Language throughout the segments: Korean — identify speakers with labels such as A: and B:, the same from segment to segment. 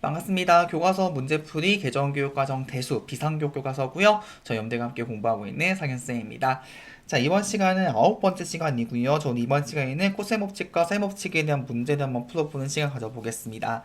A: 반갑습니다. 교과서 문제풀이 개정교육과정 대수 비상교육 교과서고요. 저희 염대가 함께 공부하고 있는 상현쌤입니다. 자, 이번 시간은 9번째 시간이고요. 저는 이번 시간에는 코셈 법칙과 셈 법칙에 대한 문제를 한번 풀어보는 시간 가져보겠습니다.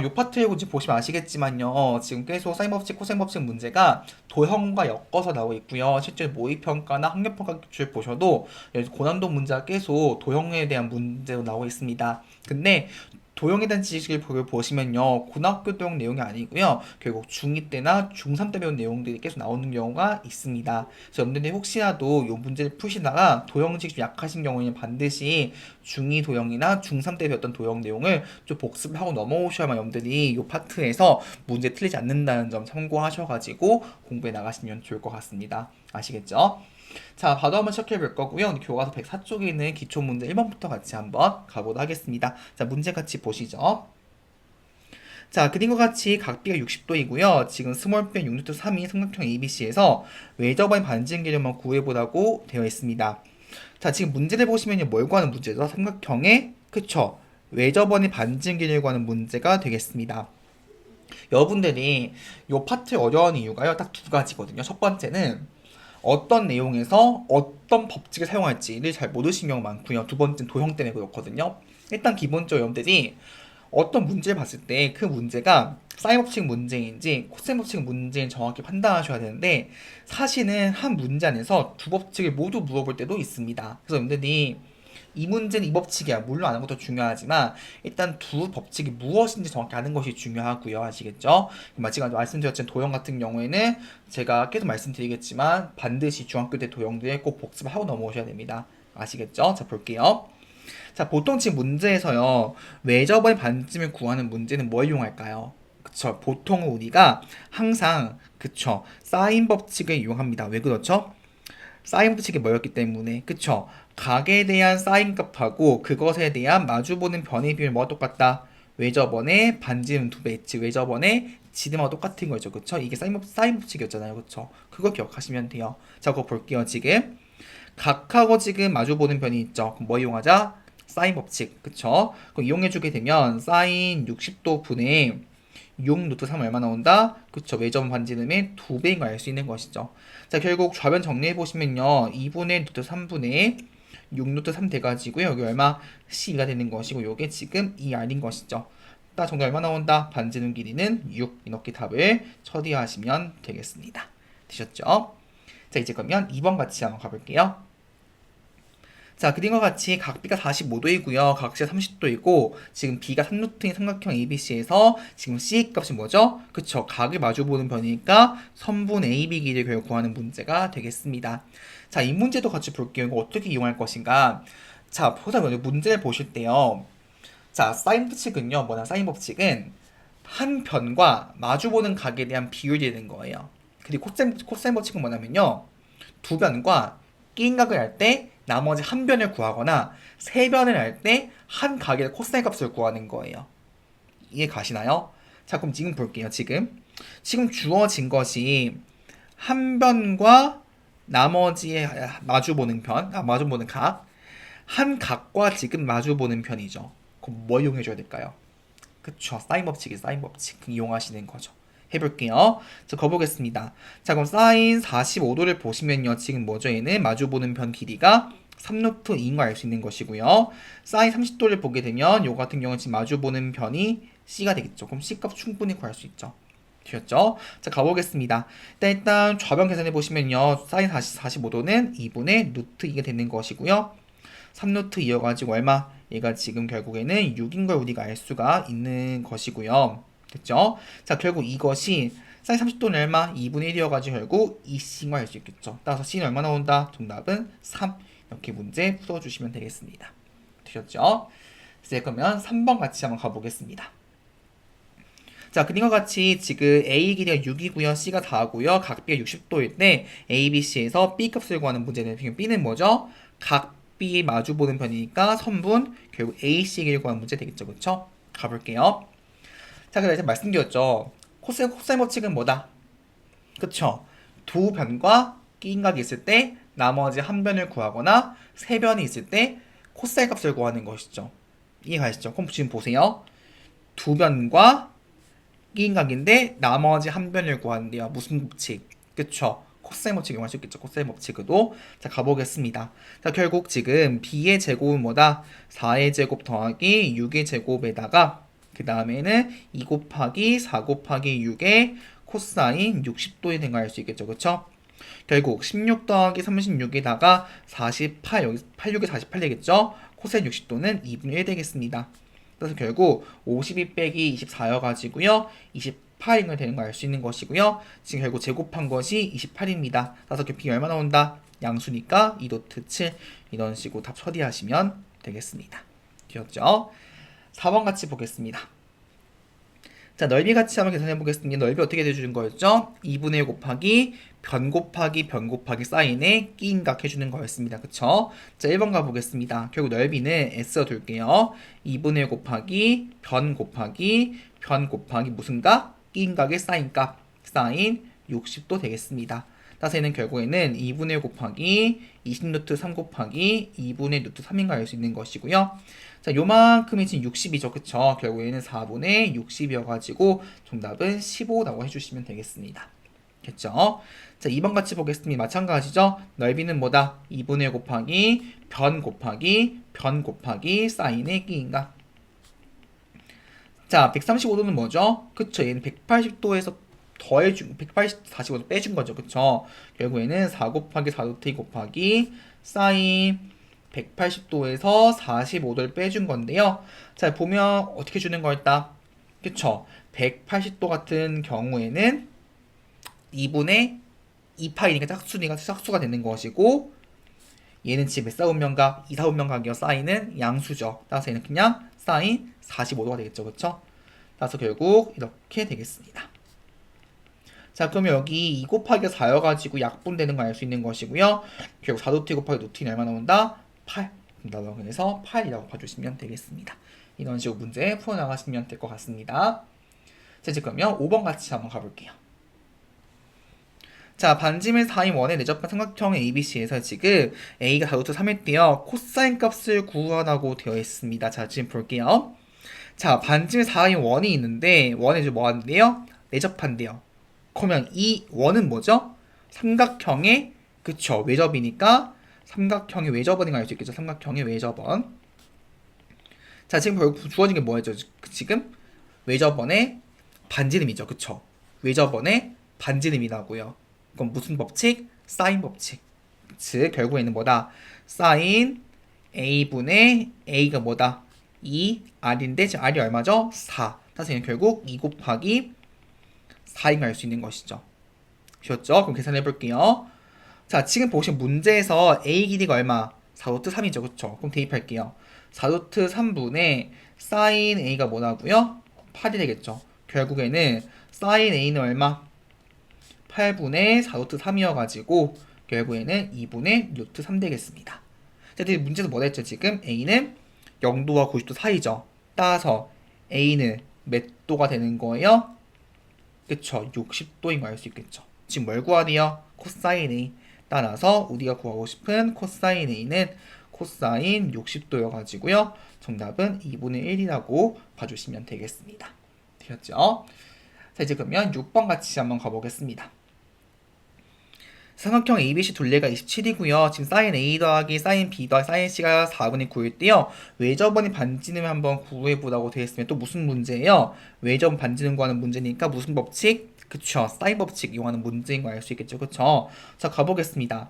A: 요 파트에 이제 보시면 아시겠지만요. 지금 계속 사인 법칙, 코셈 법칙 문제가 도형과 엮어서 나오고 있고요. 실제 모의평가나 학력평가 기출 보셔도 고난도 문제가 계속 도형에 대한 문제로 나오고 있습니다. 근데 도형에 대한 지식을 보시면요. 고등학교 도형 내용이 아니고요. 결국 중2 때나 중3 때 배운 내용들이 계속 나오는 경우가 있습니다. 그래서 여러분들이 혹시라도 이 문제를 푸시다가 도형 지식 좀 약하신 경우에는 반드시 중2 도형이나 중3 때 배웠던 도형 내용을 좀 복습을 하고 넘어오셔야만 여러분들이 이 파트에서 문제 틀리지 않는다는 점 참고하셔가지고 공부해 나가시면 좋을 것 같습니다. 아시겠죠? 자, 바로 한번 시작해 볼 거고요. 교과서 104쪽에 있는 기초 문제 1번부터 같이 한번 가보도록 하겠습니다. 자, 문제 같이 보시죠. 자, 그림과 같이 각비가 60도이고요. 지금 스몰펜 6루트 3이 삼각형 ABC에서 외접원의 반증기를 구해보라고 되어 있습니다. 자, 지금 문제를 보시면 뭘 구하는 문제죠? 삼각형의, 그쵸? 외접원의 반증기를 구하는 문제가 되겠습니다. 여러분들이 이 파트 어려운 이유가요. 딱 두 가지거든요. 첫 번째는 어떤 내용에서 어떤 법칙을 사용할지를 잘 모르신 경우 많고요. 두 번째는 도형 때문에 그렇거든요. 일단 기본적으로 여러분들이 어떤 문제를 봤을 때 그 문제가 사인 법칙 문제인지 코사인 법칙 문제인지 정확히 판단하셔야 되는데 사실은 한 문제 안에서 두 법칙을 모두 물어볼 때도 있습니다. 그래서 여러분들이 이 문제는 이 법칙이야. 물론 아는 것도 중요하지만 일단 두 법칙이 무엇인지 정확히 아는 것이 중요하고요. 아시겠죠? 제가 말씀드렸던 도형 같은 경우에는 제가 계속 말씀드리겠지만 반드시 중학교 때 도형들을 꼭 복습을 하고 넘어오셔야 됩니다. 아시겠죠? 자, 볼게요. 자, 보통 지금 문제에서요. 외접원의 반쯤을 구하는 문제는 뭘 이용할까요? 그쵸. 보통 우리가 항상 그쵸. 사인 법칙을 이용합니다. 왜 그렇죠? 사인 법칙이 뭐였기 때문에 그쵸? 각에 대한 사인 값하고 그것에 대한 마주보는 변의 비율이 뭐가 똑같다? 외접원의 반지름 2배, 즉 외접원의 지름하고 똑같은 거죠. 그쵸? 이게 사인 법칙이었잖아요. 그쵸? 그거 기억하시면 돼요. 자, 그거 볼게요. 지금 각하고 지금 마주보는 변이 있죠. 그럼 뭐 이용하자? 사인 법칙. 그쵸? 그럼 이용해주게 되면 사인 60도 분의 6루트 3 얼마 나온다? 그쵸. 외접원 반지름의 2배인 걸 알 수 있는 것이죠. 자, 결국 좌변 정리해보시면요. 2분의 루트 3분의 6루트 3 돼가지고요. 여기 얼마? C가 되는 것이고, 요게 지금 2R인 것이죠. 딱 정답 얼마 나온다? 반지름 길이는 6. 이렇게 답을 처리하시면 되겠습니다. 되셨죠? 자, 이제 그러면 2번 같이 한번 가볼게요. 자, 그림과 같이 각비가 45도이고요. 각시가 30도이고 지금 B가 3루트인 삼각형 ABC에서 지금 C 값이 뭐죠? 그쵸. 각을 마주보는 변이니까 선분 AB 길이를 결국 구하는 문제가 되겠습니다. 자, 이 문제도 같이 볼게요. 이거 어떻게 이용할 것인가? 자, 보자면 문제를 보실 때요. 자, 사인 법칙은요. 뭐냐? 사인 법칙은 한 변과 마주보는 각에 대한 비율이 되는 거예요. 그리고 코사인 법칙은 뭐냐면요. 두 변과 끼인 각을 할 때 나머지 한 변을 구하거나 세 변을 할 때 한 각의 코사인 값을 구하는 거예요. 이해 가시나요? 자, 그럼 지금 볼게요. 지금 주어진 것이 한 변과 나머지의 마주보는 마주보는 각, 한 각과 지금 마주보는 편이죠. 그럼 뭐 이용해줘야 될까요? 그쵸. 사인 법칙이 사인 법칙 이용하시는 거죠. 해볼게요. 자, 거보겠습니다. 자, 그럼 사인 45도를 보시면요. 지금 뭐죠? 얘는 마주보는 변 길이가 3루트 2인 걸 알 수 있는 것이고요. 사인 30도를 보게 되면 요 같은 경우는 지금 마주보는 변이 C가 되겠죠. 그럼 C 값 충분히 구할 수 있죠. 되셨죠? 자, 가보겠습니다. 일단 좌변 계산해 보시면요. 사인 45도는 2분의 루트 2가 되는 것이고요. 3루트 2여가지고 얼마? 얘가 지금 결국에는 6인 걸 우리가 알 수가 있는 것이고요. 됐죠? 자, 결국 이것이 사인 30도는 얼마? 2분의 1이어가지고 결국 2C인 걸 알 수 있겠죠. 따라서 C는 얼마 나온다? 정답은 3. 이렇게 문제 풀어주시면 되겠습니다. 되셨죠? 이제 그러면 3번 같이 한번 가보겠습니다. 자, 그림과 같이 지금 A 길이가 6이고요. C가 4고요. 각비가 60도일 때 A, B, C에서 B 값을 구하는 문제는 지금 B는 뭐죠? 각 B 마주보는 편이니까 선분 결국 AC 길이를 구하는 문제 되겠죠. 그쵸? 가볼게요. 자, 그래서 이제 말씀드렸죠. 코사인 법칙은 뭐다? 그쵸? 두 변과 끼인 각이 있을 때 나머지 한 변을 구하거나 세 변이 있을 때 코사인 값을 구하는 것이죠. 이해 가시죠? 그럼 지금 보세요. 두 변과 끼인각인데 나머지 한 변을 구한대요. 무슨 법칙? 그쵸? 코사인 법칙 이용할 수 있겠죠. 코사인 법칙으로. 자, 가보겠습니다. 자, 결국 지금 b의 제곱은 뭐다? 4의 제곱 더하기 6의 제곱에다가 그 다음에는 2 곱하기 4 곱하기 6의 코사인 60도에 된 거 알 수 있겠죠. 그쵸? 결국 16 더하기 36에다가 48, 여기 86에 48 되겠죠? 코사인 60도는 2분의 1 되겠습니다. 그래서 결국 52 빼기 24여가지고요. 28인 걸 되는 거 알 수 있는 것이고요. 지금 결국 제곱한 것이 28입니다. 그래서 결국이 얼마 나온다? 양수니까 2도트 7 이런 식으로 답 처리하시면 되겠습니다. 되었죠? 4번 같이 보겠습니다. 자, 넓이 같이 한번 계산해 보겠습니다. 넓이 어떻게 돼주는 거였죠? 2분의 1 곱하기 변 곱하기 변 곱하기 사인에 끼인각 해주는 거였습니다. 그쵸? 자, 1번 가보겠습니다. 결국 넓이는 S로 둘게요. 2분의 1 곱하기 변 곱하기 변 곱하기 무슨 각? 끼인각의 사인값. 사인 60도 되겠습니다. 따라서 얘는 결국에는 2분의 1 곱하기 20루트 3 곱하기 2분의 루트 3인가 알 수 있는 것이고요. 자, 요만큼이 지금 60이죠. 그쵸? 결국에는 4분의 60이어가지고 정답은 15라고 해주시면 되겠습니다. 됐죠? 자, 2번 같이 보겠습니다. 마찬가지죠? 넓이는 뭐다? 2분의 1 곱하기 변 곱하기 변 곱하기 사인의 끼인각. 자, 135도는 뭐죠? 그쵸? 얘는 180도에서 더해준 145도 빼준 거죠. 그쵸? 결국에는 4 곱하기 4루트 2 곱하기 사인 180도에서 45도를 빼준 건데요. 자, 보면 어떻게 주는 거였다? 그쵸? 180도 같은 경우에는 2분의 2파이니까 짝수가 되는 것이고, 얘는 지금 몇 사분면각? 2사분면각이요. 사인은 양수죠. 따라서 얘는 그냥 사인 45도가 되겠죠. 그쵸? 따라서 결국 이렇게 되겠습니다. 자, 그러면 여기 2 곱하기 4여가지고 약분되는 거 알 수 있는 것이고요. 결국 4루트 곱하기 루트는 얼마 나온다? 8. 그래서 8이라고 봐주시면 되겠습니다. 이런 식으로 문제 풀어나가시면 될 것 같습니다. 자, 이제 그러면 5번 같이 한번 가볼게요. 자, 반지름 4인 원의 내접한 삼각형 ABC에서 지금 A가 4루트 3일 때요. 코사인 값을 구하라고 되어 있습니다. 자, 지금 볼게요. 자, 반지름 4인 원이 있는데 원에 이제 뭐 하는데요? 내접한대요. 그러면 이 원은 뭐죠? 삼각형의 그쵸 외접이니까 삼각형의 외접원인 알 수 있겠죠. 삼각형의 외접원. 자, 지금 결국 주어진 게 뭐였죠? 지금 외접원의 반지름이죠. 그쵸? 외접원의 반지름이라고요. 그럼 무슨 법칙? 사인 법칙. 즉 결국에는 뭐다? 사인 a분의 a가 뭐다? 2r인데 지금 r이 얼마죠? 4. 따라서 얘는 결국 2 곱하기 4인 걸 알 수 있는 것이죠. 쉬웠죠? 그럼 계산해 볼게요. 자, 지금 보신 문제에서 a 길이가 얼마? 4루트 3이죠. 그쵸? 그럼 대입할게요. 4루트 3분의 사인 a가 뭐라고요? 8이 되겠죠. 결국에는 사인 a는 얼마? 8분의 4루트 3이어가지고 결국에는 2분의 루트 3 되겠습니다. 자, 문제에서 뭐라 했죠? 지금 a는 0도와 90도 사이죠. 따라서 a는 몇 도가 되는 거예요? 그쵸? 60도인 거 알 수 있겠죠. 지금 뭘 구하래요? 코사인 A. 따라서 우리가 구하고 싶은 코사인 A는 코사인 60도여가지고요. 정답은 2분의 1이라고 봐주시면 되겠습니다. 되었죠? 자, 이제 그러면 6번 같이 한번 가보겠습니다. 삼각형 ABC 둘레가 27이고요. 지금 사인 A 더하기 사인 B 더하기 사인 C가 4분의 9일 때요. 외접원의 반지름 한번 구해보라고 되어 있으면 또 무슨 문제예요? 외접원 반지름 구하는 문제니까 무슨 법칙? 그쵸. 사인 법칙 이용하는 문제인 거 알 수 있겠죠. 그쵸. 자, 가보겠습니다.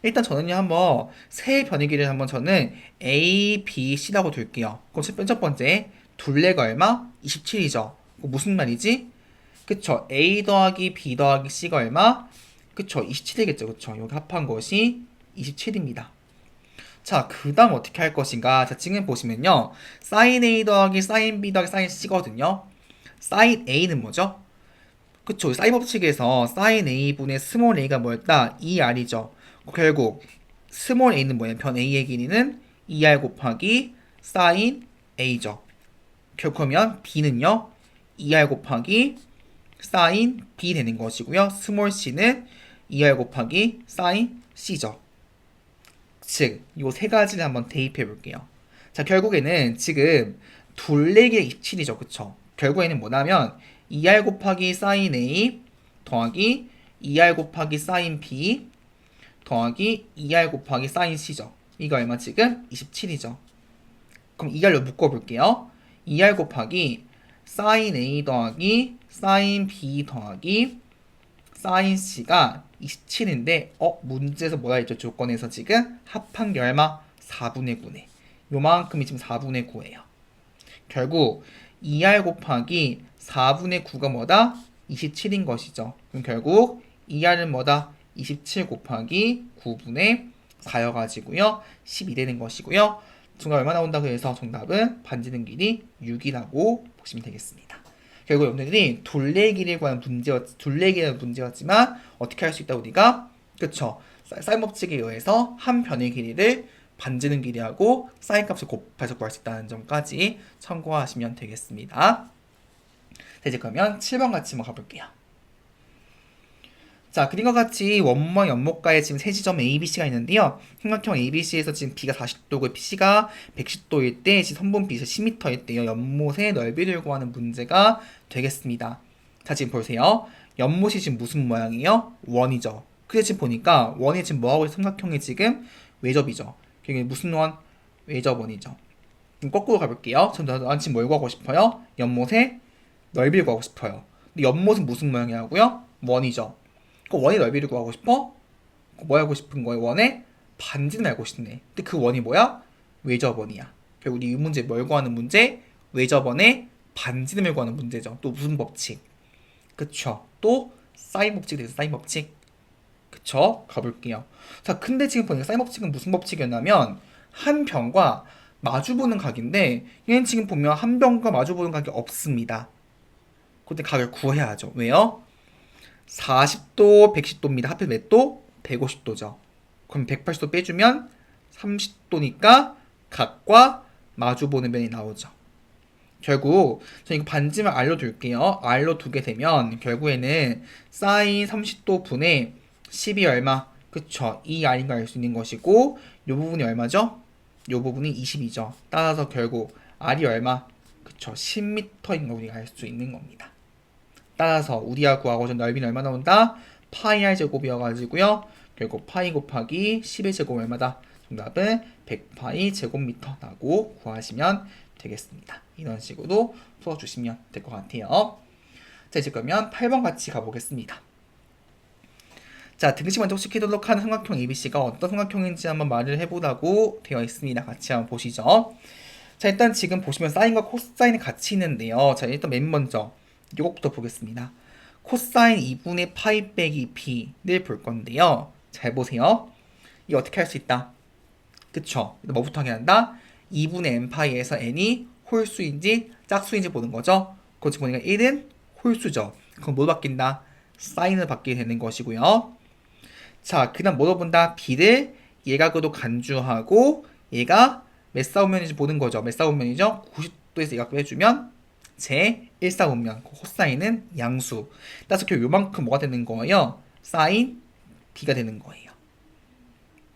A: 일단 저는요, 한번 세 변의 길이를 한번 저는 A, B, C라고 둘게요. 그럼 첫 번째, 둘레가 얼마? 27이죠. 무슨 말이지? 그쵸. A 더하기 B 더하기 C가 얼마? 그쵸. 27이겠죠. 그쵸. 여기 합한 것이 27입니다. 자, 그 다음 어떻게 할 것인가. 자, 지금 보시면요. 사인 A 더하기 사인 B 더하기 사인 C거든요. 사인 A는 뭐죠? 그쵸. 사인 법칙에서 사인 A분의 스몰 a가 뭐였다? 2r이죠. 결국 스몰 a는 뭐예요? 변 a의 길이는 2r 곱하기 사인 a죠. 결국하면 b는요. 2r 곱하기 사인 b 되는 것이고요. 스몰 c는 2r 곱하기 사인 c죠. 즉, 요 세 가지를 한번 대입해 볼게요. 자, 결국에는 지금 둘레 길이 27이죠. 그쵸? 결국에는 뭐냐면 2r 곱하기 사인 A 더하기 2r 곱하기 사인 B 더하기 2r 곱하기 사인 C죠. 이거 얼마 지금? 27이죠. 그럼 2r로 묶어볼게요. 2r 곱하기 사인 A 더하기 사인 B 더하기 사인 C가 27인데 문제에서 뭐라 했죠? 조건에서 지금 합한 게 얼마? 4분의 9네. 요만큼이 지금 4분의 9예요. 결국 2r 곱하기 4분의 9가 뭐다? 27인 것이죠. 그럼 결국 2r은 뭐다? 27 곱하기 9분의 4여가지고요. 12 되는 것이고요. 정답 얼마 나온다고 해서 정답은 반지름 길이 6이라고 보시면 되겠습니다. 결국 여러분들이 둘레길에 관한 문제였지만 어떻게 할 수 있다 우리가? 그쵸? 쌀법칙에 의해서 한 변의 길이를 반지름 길이하고 사인 값을 곱해서 구할 수 있다는 점까지 참고하시면 되겠습니다. 자, 이제 그러면 7번 같이 한번 가볼게요. 자, 그림과 같이 원모와 연목가에 지금 세 지점 ABC가 있는데요. 삼각형 ABC에서 지금 B가 40도고 C가 110도일 때 지금 선분 B가 10m일 때요. 연못의 넓이를 구하는 문제가 되겠습니다. 자, 지금 보세요. 연못이 지금 무슨 모양이에요? 원이죠. 그래서 지금 보니까 원이 지금 뭐하고 있어? 삼각형이 지금 외접이죠. 그게 무슨 원? 외접원이죠. 그럼 거꾸로 가볼게요. 난 지금 뭘 구하고 싶어요? 연못의 넓이를 구하고 싶어요. 근데 연못은 무슨 모양이라고요? 원이죠. 그 원의 넓이를 구하고 싶어? 뭐 하고 싶은 거예요? 원의 반지름 알고 싶네. 근데 그 원이 뭐야? 외접원이야. 결국 이 문제 뭘 구하는 문제? 외접원의 반지름을 구하는 문제죠. 또 무슨 법칙? 그쵸? 또 사인 법칙이 돼서 사인 법칙. 그쵸? 가볼게요. 자, 근데 지금 보니까 사인 법칙은 무슨 법칙이었냐면 한 변과 마주보는 각인데 얘는 지금 보면 한 변과 마주보는 각이 없습니다. 그때 각을 구해야죠. 왜요? 40도, 110도입니다. 하필 몇 도? 150도죠. 그럼 180도 빼주면 30도니까 각과 마주보는 면이 나오죠. 결국 저는 이거 반지름을 R로 둘게요. R로 두게 되면 결국에는 사인 30도 분의 10이 얼마? 그쵸. 이 R인가 알 수 있는 것이고 이 부분이 얼마죠? 이 부분이 20이죠. 따라서 결국 R이 얼마? 그쵸. 10m인 거 우리가 알 수 있는 겁니다. 따라서 우리가 구하고자 넓이는 얼마 나온다? 파이 r 제곱이어가지고요. 결국 파이 곱하기 10의 제곱 얼마다? 정답은 100파이 제곱미터라고 구하시면 되겠습니다. 이런 식으로 풀어주시면 될 것 같아요. 자, 이제 그러면 8번 같이 가보겠습니다. 자, 등식 만족시키도록 하는 삼각형 ABC가 어떤 삼각형인지 한번 말을 해보라고 되어 있습니다. 같이 한번 보시죠. 자, 일단 지금 보시면 사인과 코사인이 같이 있는데요. 자, 일단 맨 먼저 이것부터 보겠습니다. 코사인 2분의 파이 빼기 b를 볼 건데요. 잘 보세요. 이거 어떻게 할 수 있다? 그쵸? 뭐부터 하게 한다? 2분의 n파이에서 n이 홀수인지 짝수인지 보는 거죠. 그렇지 보니까 1은 홀수죠. 그럼 뭘 바뀐다? 사인을 받게 되는 것이고요. 자, 그 다음 뭐로 본다? b를 예각으로 간주하고 얘가 몇 사분면인지 보는 거죠. 몇 사분면이죠? 90도에서 예각을 해주면 제 1사분면 코사인은 양수. 따라서 결국 요만큼 뭐가 되는 거예요? 사인 b가 되는 거예요.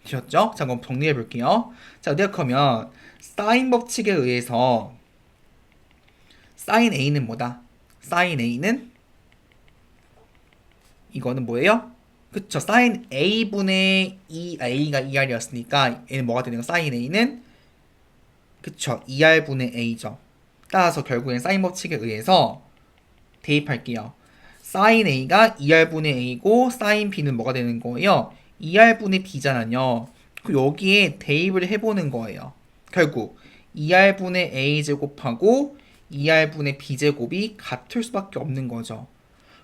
A: 되셨죠? 자, 그럼 정리해 볼게요. 자, 어떻게 하면 사인 법칙에 의해서 사인 a는 뭐다? 사인 a는 이거는 뭐예요? 그쵸? 사인 a분의 2a가 2r이었으니까 얘는 뭐가 되는 거? 사인 a는 그쵸? 2r분의 a죠. 따라서 결국엔 사인 법칙에 의해서 대입할게요. 사인 a가 2r분의 a고 사인 b는 뭐가 되는 거예요? 2r분의 b잖아요. 여기에 대입을 해보는 거예요. 결국 2r분의 a제곱하고 2r분의 b제곱이 같을 수밖에 없는 거죠.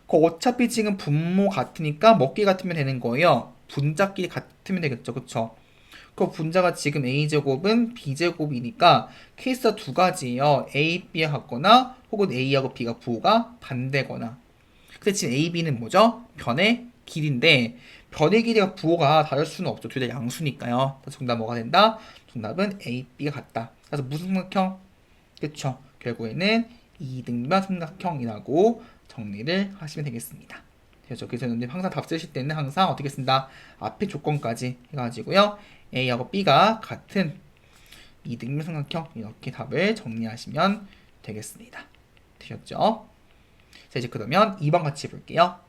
A: 어차피 지금 분모 같으니까 먹기 같으면 되는 거예요. 분자끼리 같으면 되겠죠. 그쵸? 그 분자가 지금 a제곱은 b제곱이니까 케이스가 두 가지예요. a, b가 같거나 혹은 a하고 b가 부호가 반대거나. 근데 지금 a, b는 뭐죠? 변의 길이인데 변의 길이가 부호가 다를 수는 없죠. 둘 다 양수니까요. 정답 뭐가 된다? 정답은 a, b가 같다. 그래서 무슨 삼각형? 그쵸? 결국에는 이등변 삼각형이라고 정리를 하시면 되겠습니다. 그렇죠. 그래서 여러분들 항상 답 쓰실 때는 항상 어떻게 쓴다? 앞에 조건까지 해가지고요. A하고 B가 같은 이등변 삼각형 이렇게 답을 정리하시면 되겠습니다. 되셨죠? 자, 이제 그러면 2번 같이 볼게요.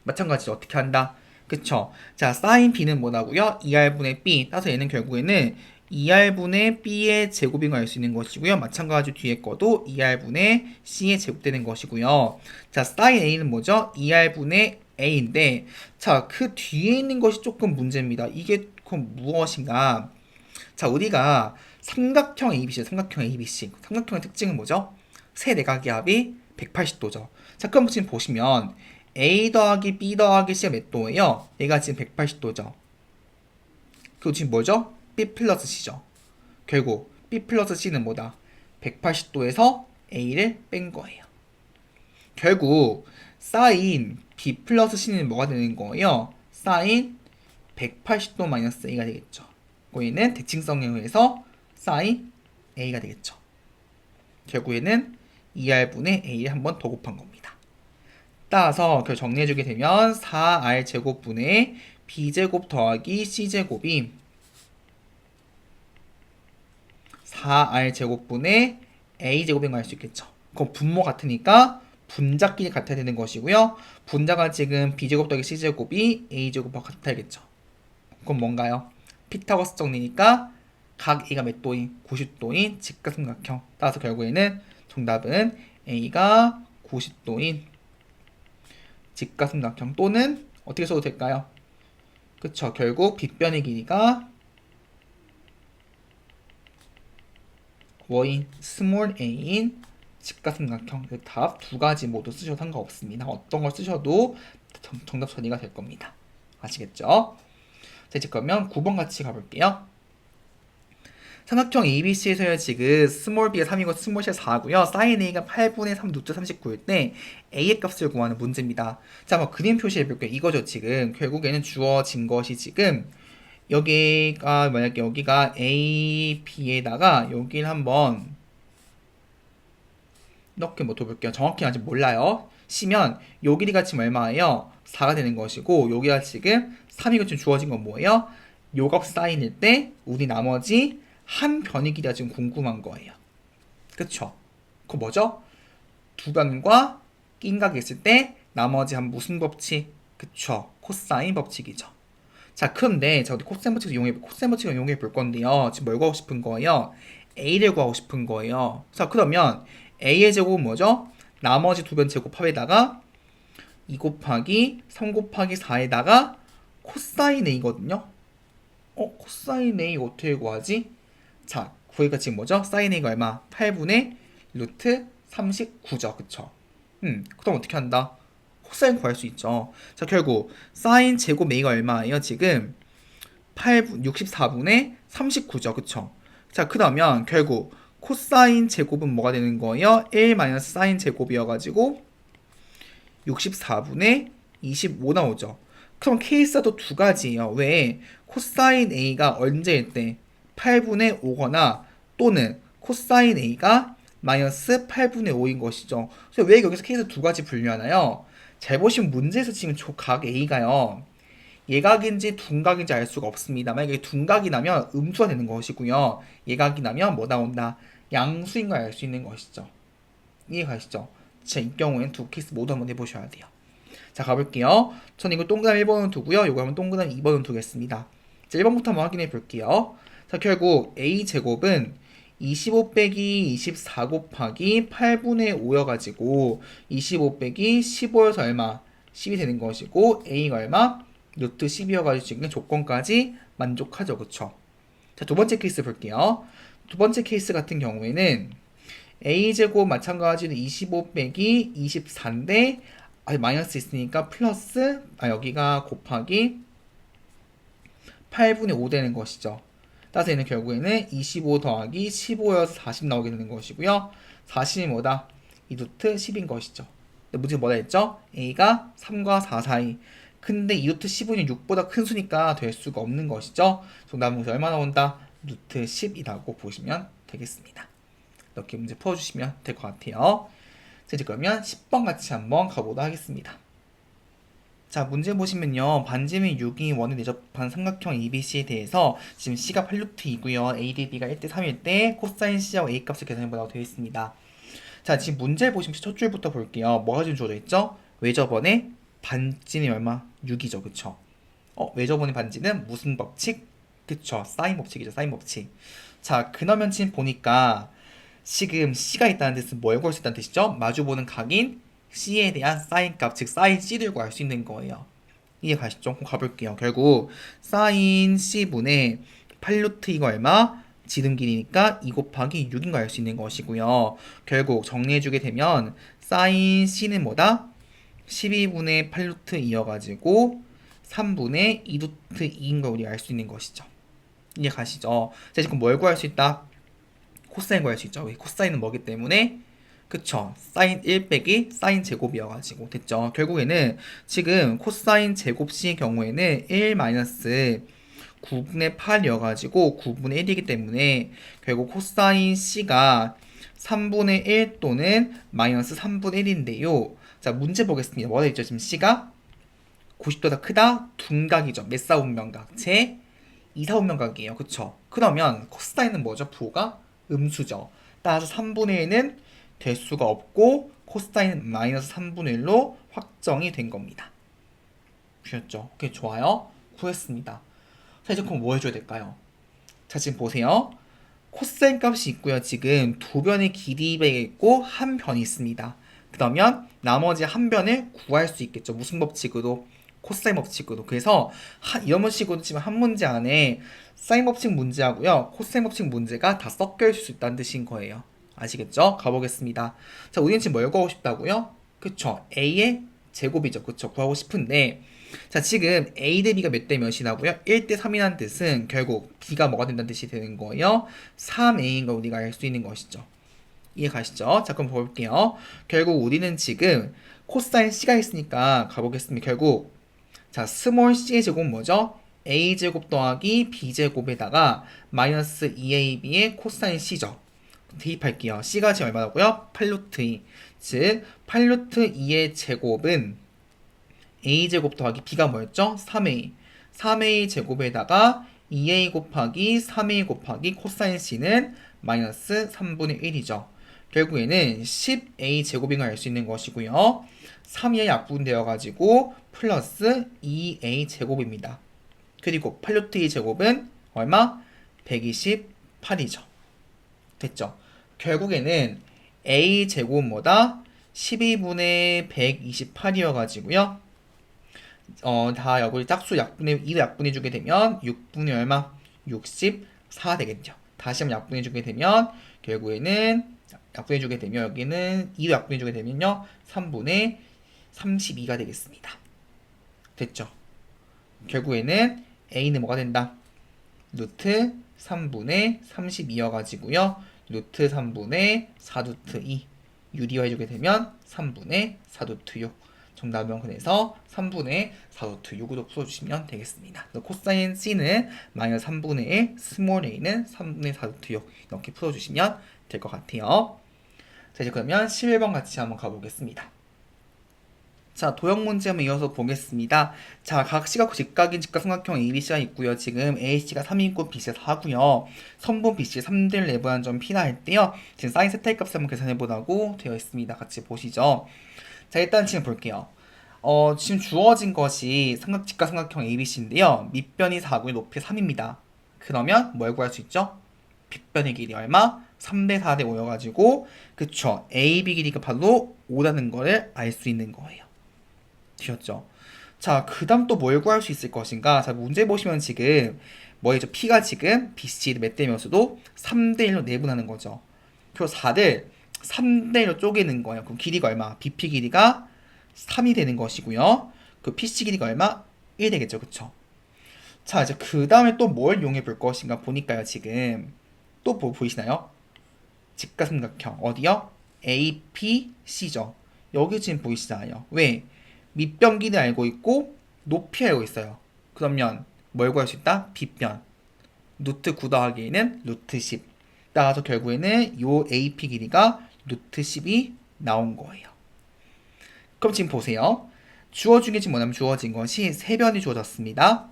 A: 마찬가지로 어떻게 한다? 그쵸? 자, 사인 b는 뭐라고요? 2r분의 b. 따라서 얘는 결국에는 2r분의 b의 제곱인 걸 알 수 있는 것이고요. 마찬가지로 뒤에 거도 2r분의 c의 제곱되는 것이고요. 자, 사인 a는 뭐죠? 2r분의 a인데, 자, 그 뒤에 있는 것이 조금 문제입니다. 이게 그럼 무엇인가? 자, 우리가 삼각형 ABC, 삼각형 ABC. 삼각형의 특징은 뭐죠? 세 내각의 합이 180도죠. 자, 그럼 지금 보시면 A 더하기 B 더하기 C가 몇 도예요? 얘가 지금 180도죠. 그리고 지금 뭐죠? B 플러스 C죠. 결국 B 플러스 C는 뭐다? 180도에서 A를 뺀 거예요. 결국 사인 B 플러스 C는 뭐가 되는 거예요? 사인 180도 마이너스 A가 되겠죠. 거기는 대칭성에 의해서 사인 A가 되겠죠. 결국에는 2R분의 A를 한 번 더 곱한 겁니다. 따라서 정리해주게 되면 4R제곱분의 B제곱 더하기 C제곱이 4R제곱분의 A제곱인 걸 알 수 있겠죠. 그럼 분모 같으니까 분자끼리 같아야 되는 것이고요. 분자가 지금 B제곱 더하기 C제곱이 A제곱과 같아야겠죠. 그럼 뭔가요? 피타고라스 정리니까 각 A가 몇 도인? 90도인 직각삼각형. 따라서 결국에는 정답은 A가 90도인 직각삼각형 또는 어떻게 써도 될까요? 그쵸. 결국 빗변의 길이가 워인 스몰 a인 직각삼각형. 답 두 가지 모두 쓰셔도 상관없습니다. 어떤 걸 쓰셔도 정답 처리가 될 겁니다. 아시겠죠? 자, 이제 그러면 9번 같이 가볼게요. 삼각형 ABC에서요, 지금 스몰 b가 3이고 스몰 c가 4고요. 사인 a가 8분의 3 루트 39일 때 a의 값을 구하는 문제입니다. 자, 한번 그림 표시해 볼게요. 이거죠, 지금. 결국에는 주어진 것이 지금 여기가 만약에 여기가 A, B에다가 여기를 한번 이렇게 뭐 둬볼게요. 정확히 아직 몰라요. 시면 요 길이가 지금 얼마예요? 4가 되는 것이고 여기가 지금 3이고 지금 주어진 건 뭐예요? 요 값 사인일 때 우리 나머지 한 변의 길이가 지금 궁금한 거예요. 그쵸? 그거 뭐죠? 두 변과 낀각이 있을 때 나머지 한 무슨 법칙? 그쵸? 코사인 법칙이죠. 자, 그런데 자, 우리 코사인 법칙을 이용해 볼 건데요. 지금 뭘 구하고 싶은 거예요? A를 구하고 싶은 거예요. 자, 그러면 A의 제곱은 뭐죠? 나머지 두 변 제곱합에다가 2 곱하기 3 곱하기 4에다가 코사인 A거든요. 코사인 A 어떻게 구하지? 자, 구해가 지금 뭐죠? 사인 A가 얼마? 8분의 루트 39죠. 그쵸? 그럼 어떻게 한다? 코사인 구할 수 있죠. 자, 결국 사인 제곱 A가 얼마예요? 지금 64분의 39죠. 그쵸? 자, 그러면 결국 코사인 제곱은 뭐가 되는 거예요? 1 마이너스 사인 제곱이어가지고 64분의 25 나오죠. 그럼 케이스도 두 가지예요. 왜? 코사인 A가 언제일 때 8분의 5거나 또는 코사인 A가 마이너스 8분의 5인 것이죠. 그래서 왜 여기서 케이스 두 가지 분류하나요? 잘 보시면 문제에서 지금 각 A가요. 예각인지 둔각인지 알 수가 없습니다. 만약에 둔각이 나면 음수가 되는 것이고요. 예각이 나면 뭐 나온다? 양수인 걸 알 수 있는 것이죠. 이해가시죠? 자, 이 경우에는 두 케이스 모두 한번 해보셔야 돼요. 자, 가볼게요. 저는 이거 동그라미 1번은 두고요. 이거 하면 동그라미 2번은 두겠습니다. 자, 1번부터 한번 확인해 볼게요. 자, 결국 A제곱은 25 빼기 24 곱하기 8분의 5여가지고 25 빼기 15여서 얼마? 10이 되는 것이고 A가 얼마? 루트 10이어가지고 지금 조건까지 만족하죠. 그쵸? 자, 두 번째 케이스 볼게요. 두 번째 케이스 같은 경우에는 A제곱 마찬가지로 25 빼기 24인데 마이너스 있으니까 플러스 여기가 곱하기 8분의 5 되는 것이죠. 따라서 얘는 결국에는 25 더하기 15여서 40 나오게 되는 것이고요. 40이 뭐다? 2루트 10인 것이죠. 문제가 뭐라 했죠? A가 3과 4 사이. 근데 2루트 10은 6보다 큰 수니까 될 수가 없는 것이죠. 정답은 문제 얼마 나온다? 루트 10이라고 보시면 되겠습니다. 이렇게 문제 풀어주시면 될 것 같아요. 자, 이제 그러면 10번 같이 한번 가보도록 하겠습니다. 자, 문제 보시면요. 반지름 6이 원에 내접한 삼각형 ABC에 대해서 지금 C가 8루트이고요. ADB가 1대 3일 때 코사인 C하고 A 값을 계산해보라고 되어 있습니다. 자, 지금 문제를 보시면 첫 줄부터 볼게요. 뭐가 지금 주어져 있죠? 외접원의 반지는 얼마? 6이죠. 그쵸? 외접원의 반지는 무슨 법칙? 그쵸? 사인 법칙이죠. 사인 법칙. 자, 그러면 지금 보니까 지금 C가 있다는 뜻은 뭘 구할 수 있다는 뜻이죠? 마주보는 각인 C에 대한 사인 값, 즉 사인 C를 구할 수 있는 거예요. 이해 가시죠? 그럼 가볼게요. 결국 사인 C분의 8루트 이거 얼마? 지름 길이니까 2 곱하기 6인 거 알 수 있는 것이고요. 결국 정리해주게 되면 사인 C는 뭐다? 12분의 8루트 이어가지고 3분의 2루트 2인 걸 우리가 알 수 있는 것이죠. 이해 가시죠? 자, 지금 뭘 구할 수 있다? 코사인 구할 수 있죠. 왜? 코사인은 뭐기 때문에? 그쵸. 사인 1 빼기 사인 제곱이어가지고 됐죠. 결국에는 지금 코사인 제곱 C의 경우에는 1 마이너스 9분의 8이어가지고 9분의 1이기 때문에 결국 코사인 C가 3분의 1 또는 마이너스 3분의 1인데요. 자, 문제 보겠습니다. 뭐가 있죠? 지금 C가 90도다 크다 둔각이죠. 몇 사분면각? 제 2사분면각이에요. 그쵸? 그러면 코사인은 뭐죠? 부호가 음수죠. 따라서 3분의 1은 될 수가 없고 코사인은 마이너스 3분의 1로 확정이 된 겁니다. 보셨죠? 오케이, 좋아요. 구했습니다. 자, 이제 그럼 뭐 해줘야 될까요? 자, 지금 보세요. 코사인 값이 있고요. 지금 두 변의 길이 배가 있고 한 변이 있습니다. 그러면 나머지 한 변을 구할 수 있겠죠. 무슨 법칙으로? 코사인 법칙으로. 그래서 이런 식으로 지금 한 문제 안에 사인 법칙 문제하고요. 코사인 법칙 문제가 다 섞여 있을 수 있다는 뜻인 거예요. 아시겠죠? 가보겠습니다. 자, 우리는 지금 뭘 구하고 싶다고요? 그쵸. A의 제곱이죠. 그쵸. 구하고 싶은데 자, 지금 A 대 B가 몇 대 몇이라고요? 1대 3이라는 뜻은 결국 B가 뭐가 된다는 뜻이 되는 거예요? 3A인 거 우리가 알 수 있는 것이죠. 이해 가시죠? 자, 그럼 볼게요. 결국 우리는 지금 코사인 C가 있으니까 가보겠습니다. 결국 자, 스몰 C의 제곱은 뭐죠? A제곱 더하기 B제곱에다가 마이너스 2AB의 코사인 C죠. 대입할게요. C가 지금 얼마라고요? 8루트 2. 즉 8루트 2의 제곱은 a제곱 더하기 b가 뭐였죠? 3a. 3a 제곱에다가 2a 곱하기 3a 곱하기 코사인 c는 마이너스 3분의 1이죠. 결국에는 10a 제곱인 걸 알 수 있는 것이고요. 3의 약분되어가지고 플러스 2a 제곱입니다. 그리고 8루트 2 제곱은 얼마? 128이죠. 됐죠? 결국에는 a 제곱은 뭐다? 12분의 128이어가지고요. 다 여기 짝수 약분의 2로 약분해주게 되면 6분의 얼마? 64 되겠죠. 다시 한번 약분해주게 되면 결국에는 약분해주게 되면 여기는 2로 약분해주게 되면요 3분의 32가 되겠습니다. 됐죠? 결국에는 a는 뭐가 된다? 루트 3분의 32여가지고요. 루트 3분의 4루트 2 유리화해주게 되면 3분의 4루트 6 정답은 그래서 3분의 4루트 6으로 풀어주시면 되겠습니다. 코사인 C는 마이너스 3분의 1, 스몰 a는 3분의 4루트 6 이렇게 풀어주시면 될 것 같아요. 자, 이제 그러면 11번 같이 한번 가보겠습니다. 자, 도형 문제 한번 이어서 보겠습니다. 자, 각 시각 직각인 직각삼각형 ABC가 있고요. 지금 AC가 3이고 BC가 4고요. 선분 BC 3대 내분한 점 P나할 때요. 지금 사인 세타의 값을 한번 계산해보라고 되어 있습니다. 같이 보시죠. 자, 일단 지금 볼게요. 지금 주어진 것이 직각삼각형 ABC인데요. 밑변이 4고요. 높이 3입니다. 그러면 뭘 구할 수 있죠? 빗변의 길이 얼마? 3대 4대 5여가지고 그쵸. AB 길이가 바로 5라는 거를 알 수 있는 거예요. 되셨죠? 자, 그 다음 또 뭘 구할 수 있을 것인가? 자, 문제 보시면 지금 뭐였죠? P가 지금 BC를 몇 대 몇으로 3대 1로 내분하는 거죠. 그리고 4를 3대 1로 쪼개는 거예요. 그럼 길이가 얼마? BP 길이가 3이 되는 것이고요. 그 PC 길이가 얼마? 1 되겠죠. 그쵸? 자, 이제 그 다음에 또 뭘 이용해 볼 것인가 보니까요. 지금 또 보이시나요? 직각삼각형 어디요? APC죠. 여기 지금 보이시잖아요. 왜? 밑변 길이 알고 있고 높이 알고 있어요. 그러면 뭘 구할 수 있다? 빗변. 루트 9 더하기 1은 루트 10. 따라서 결국에는 요 AP 길이가 루트 10이 나온 거예요. 그럼 지금 보세요. 주어진 게 지금 뭐냐면 주어진 것이 세 변이 주어졌습니다.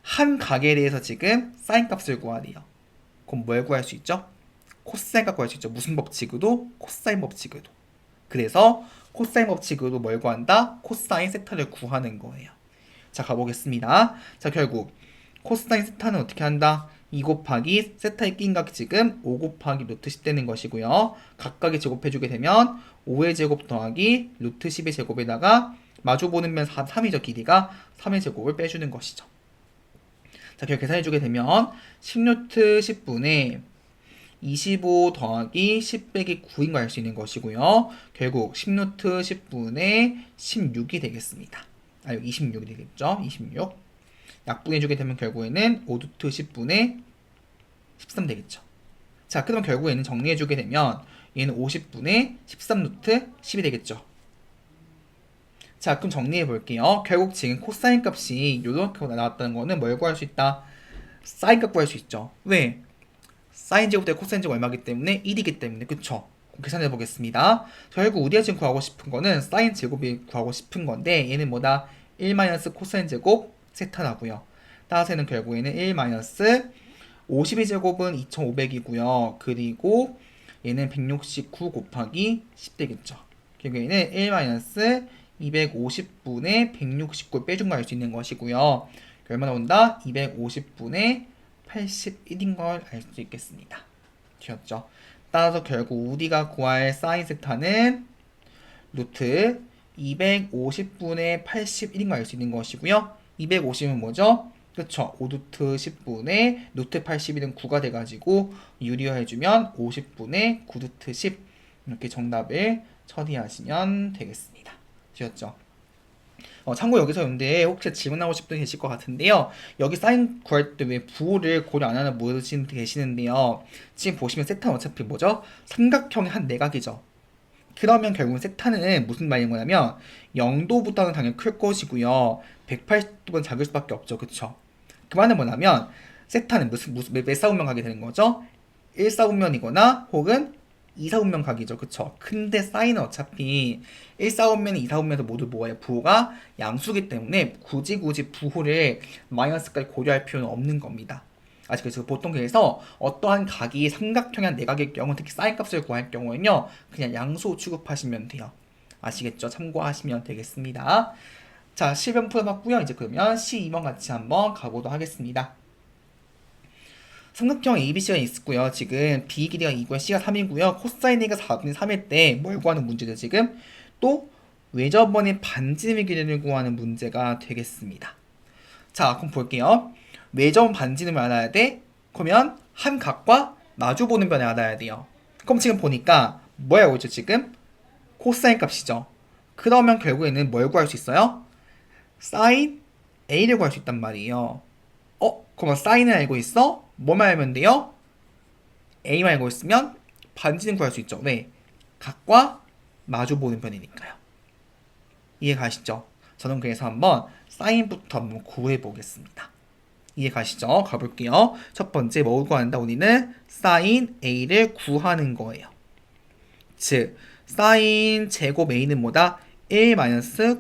A: 한 각에 대해서 지금 사인 값을 구하래요. 그럼 뭘 구할 수 있죠? 코사인과 구할 수 있죠. 무슨 법칙으로? 코사인 법칙으로. 그래서 코사인 법칙으로 뭘 구한다? 코사인 세타를 구하는 거예요. 자, 가보겠습니다. 자, 결국 코사인 세타는 어떻게 한다? 2 곱하기 세타의 끼인각 지금 5 곱하기 루트 10 되는 것이고요. 각각의 제곱해주게 되면 5의 제곱 더하기 루트 10의 제곱에다가 마주보는 면 3이죠. 길이가 3의 제곱을 빼주는 것이죠. 자, 결국 계산해주게 되면 10루트 10분의 25 더하기 10 빼기 9인 거 알 수 있는 것이고요. 결국 10루트 10분의 16이 되겠습니다. 여기 26이 되겠죠. 26. 약분해주게 되면 결국에는 5루트 10분의 13 되겠죠. 자, 그럼 결국에는 정리해주게 되면 얘는 50분의 13루트 10이 되겠죠. 자, 그럼 정리해 볼게요. 결국 지금 코사인 값이 이렇게 나왔다는 거는 뭘 구할 수 있다? 사인 값 구할 수 있죠. 왜? 사인 제곱 대 코사인 제곱 얼마기 때문에 1이기 때문에. 그쵸? 계산해 보겠습니다. 결국 우리가 지금 구하고 싶은 거는 사인 제곱이 구하고 싶은 건데 얘는 뭐다? 1 코사인 제곱 세타라고요. 따라서는 결국에는 1 52제곱은 2500이고요. 그리고 얘는 169 곱하기 10 되겠죠. 결국에는 1 250분의 169 빼준 거 알 수 있는 것이고요. 얼마나 온다? 250분의 81인 걸 알 수 있겠습니다. 되었죠? 따라서 결국 우리가 구할 사인 세타는 루트 250분의 81인 걸 알 수 있는 것이고요. 250은 뭐죠? 그쵸? 5루트 10분의 루트 81은 9가 돼가지고 유리화해주면 50분의 9루트 10 이렇게 정답을 처리하시면 되겠습니다. 되었죠? 참고 여기서 근데 혹시 질문하고 싶은 분 계실 것 같은데요. 여기 사인 구할 때 왜 부호를 고려 안 하는 분이 계시는데요. 지금 보시면 세타는 어차피 뭐죠? 삼각형의 한 내각이죠. 그러면 결국은 세타는 무슨 말인 거냐면 0도보다는 당연히 클 것이고요. 180도보다는 작을 수밖에 없죠. 그쵸? 그 말은 뭐냐면 세타는 몇 사분면 가게 되는 거죠? 1사분면이거나 혹은 2사분면 각이죠. 그쵸? 근데 사인은 어차피 1사분면, 2사분면에서 모두 뭐예요? 부호가 양수기 때문에 굳이 부호를 마이너스까지 고려할 필요는 없는 겁니다. 아시겠죠? 보통 그래서 어떠한 각이 삼각형의 내각일 경우 특히 사인 값을 구할 경우에는요. 그냥 양수 취급하시면 돼요. 아시겠죠? 참고하시면 되겠습니다. 자, 실변 풀어봤고요. 이제 그러면 C2번 같이 한번 가보도록 하겠습니다. 삼각형 ABC가 있고요. 지금 B 길이가 2고요. C가 3이고요. 코사인 A가 4분의 3일 때 뭘 구하는 문제죠? 지금 또 외접원의 반지름의 길이를 구하는 문제가 되겠습니다. 자, 그럼 볼게요. 외접원 반지름을 알아야 돼? 그러면 한 각과 마주보는 변을 알아야 돼요. 그럼 지금 보니까 뭐 알고 있죠? 지금 코사인 값이죠. 그러면 결국에는 뭘 구할 수 있어요? 사인 A를 구할 수 있단 말이에요. 그러면 사인을 알고 있어? 뭐만 알면 돼요? A만 알고 있으면 반지름 구할 수 있죠. 왜? 각과 마주보는 변이니까요. 이해 가시죠? 저는 그래서 한번 사인부터 한번 구해 보겠습니다. 이해 가시죠? 가볼게요. 첫 번째 뭘 구한다? 우리는 사인 A를 구하는 거예요. 즉 사인 제곱 A는 뭐다? 1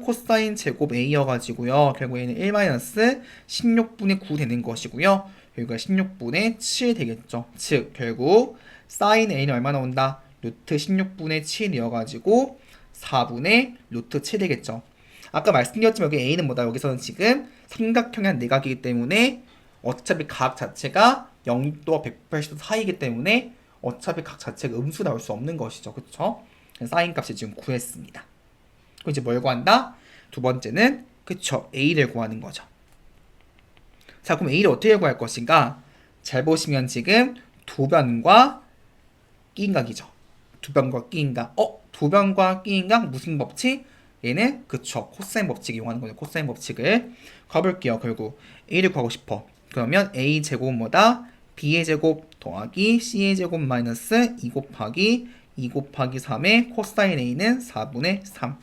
A: 코사인 제곱 A여가지고요. 결국에는 1 16분의 9 되는 것이고요. 여기가 16분의 7 되겠죠. 즉 결국 사인 A는 얼마나 온다? 루트 16분의 7이어가지고 4분의 루트 7 되겠죠. 아까 말씀드렸지만 여기 A는 뭐다? 여기서는 지금 삼각형의 한 내각이기 때문에 어차피 각 자체가 0도와 180도 사이이기 때문에 어차피 각 자체가 음수 나올 수 없는 것이죠. 그쵸? 사인 값을 지금 구했습니다. 그럼 이제 뭘 구한다? 두 번째는 그쵸? A를 구하는 거죠. 자, 그럼 A를 어떻게 구할 것인가? 잘 보시면 지금 두 변과 끼인각이죠. 두 변과 끼인각. 두 변과 끼인각 무슨 법칙? 얘는 그쵸? 코사인 법칙 이용하는 거죠. 코사인 법칙을 가볼게요. 결국 A를 구하고 싶어. 그러면 A 제곱은 뭐다? B의 제곱 더하기 C의 제곱 마이너스 2 곱하기 3의 코사인 A는 4분의 3.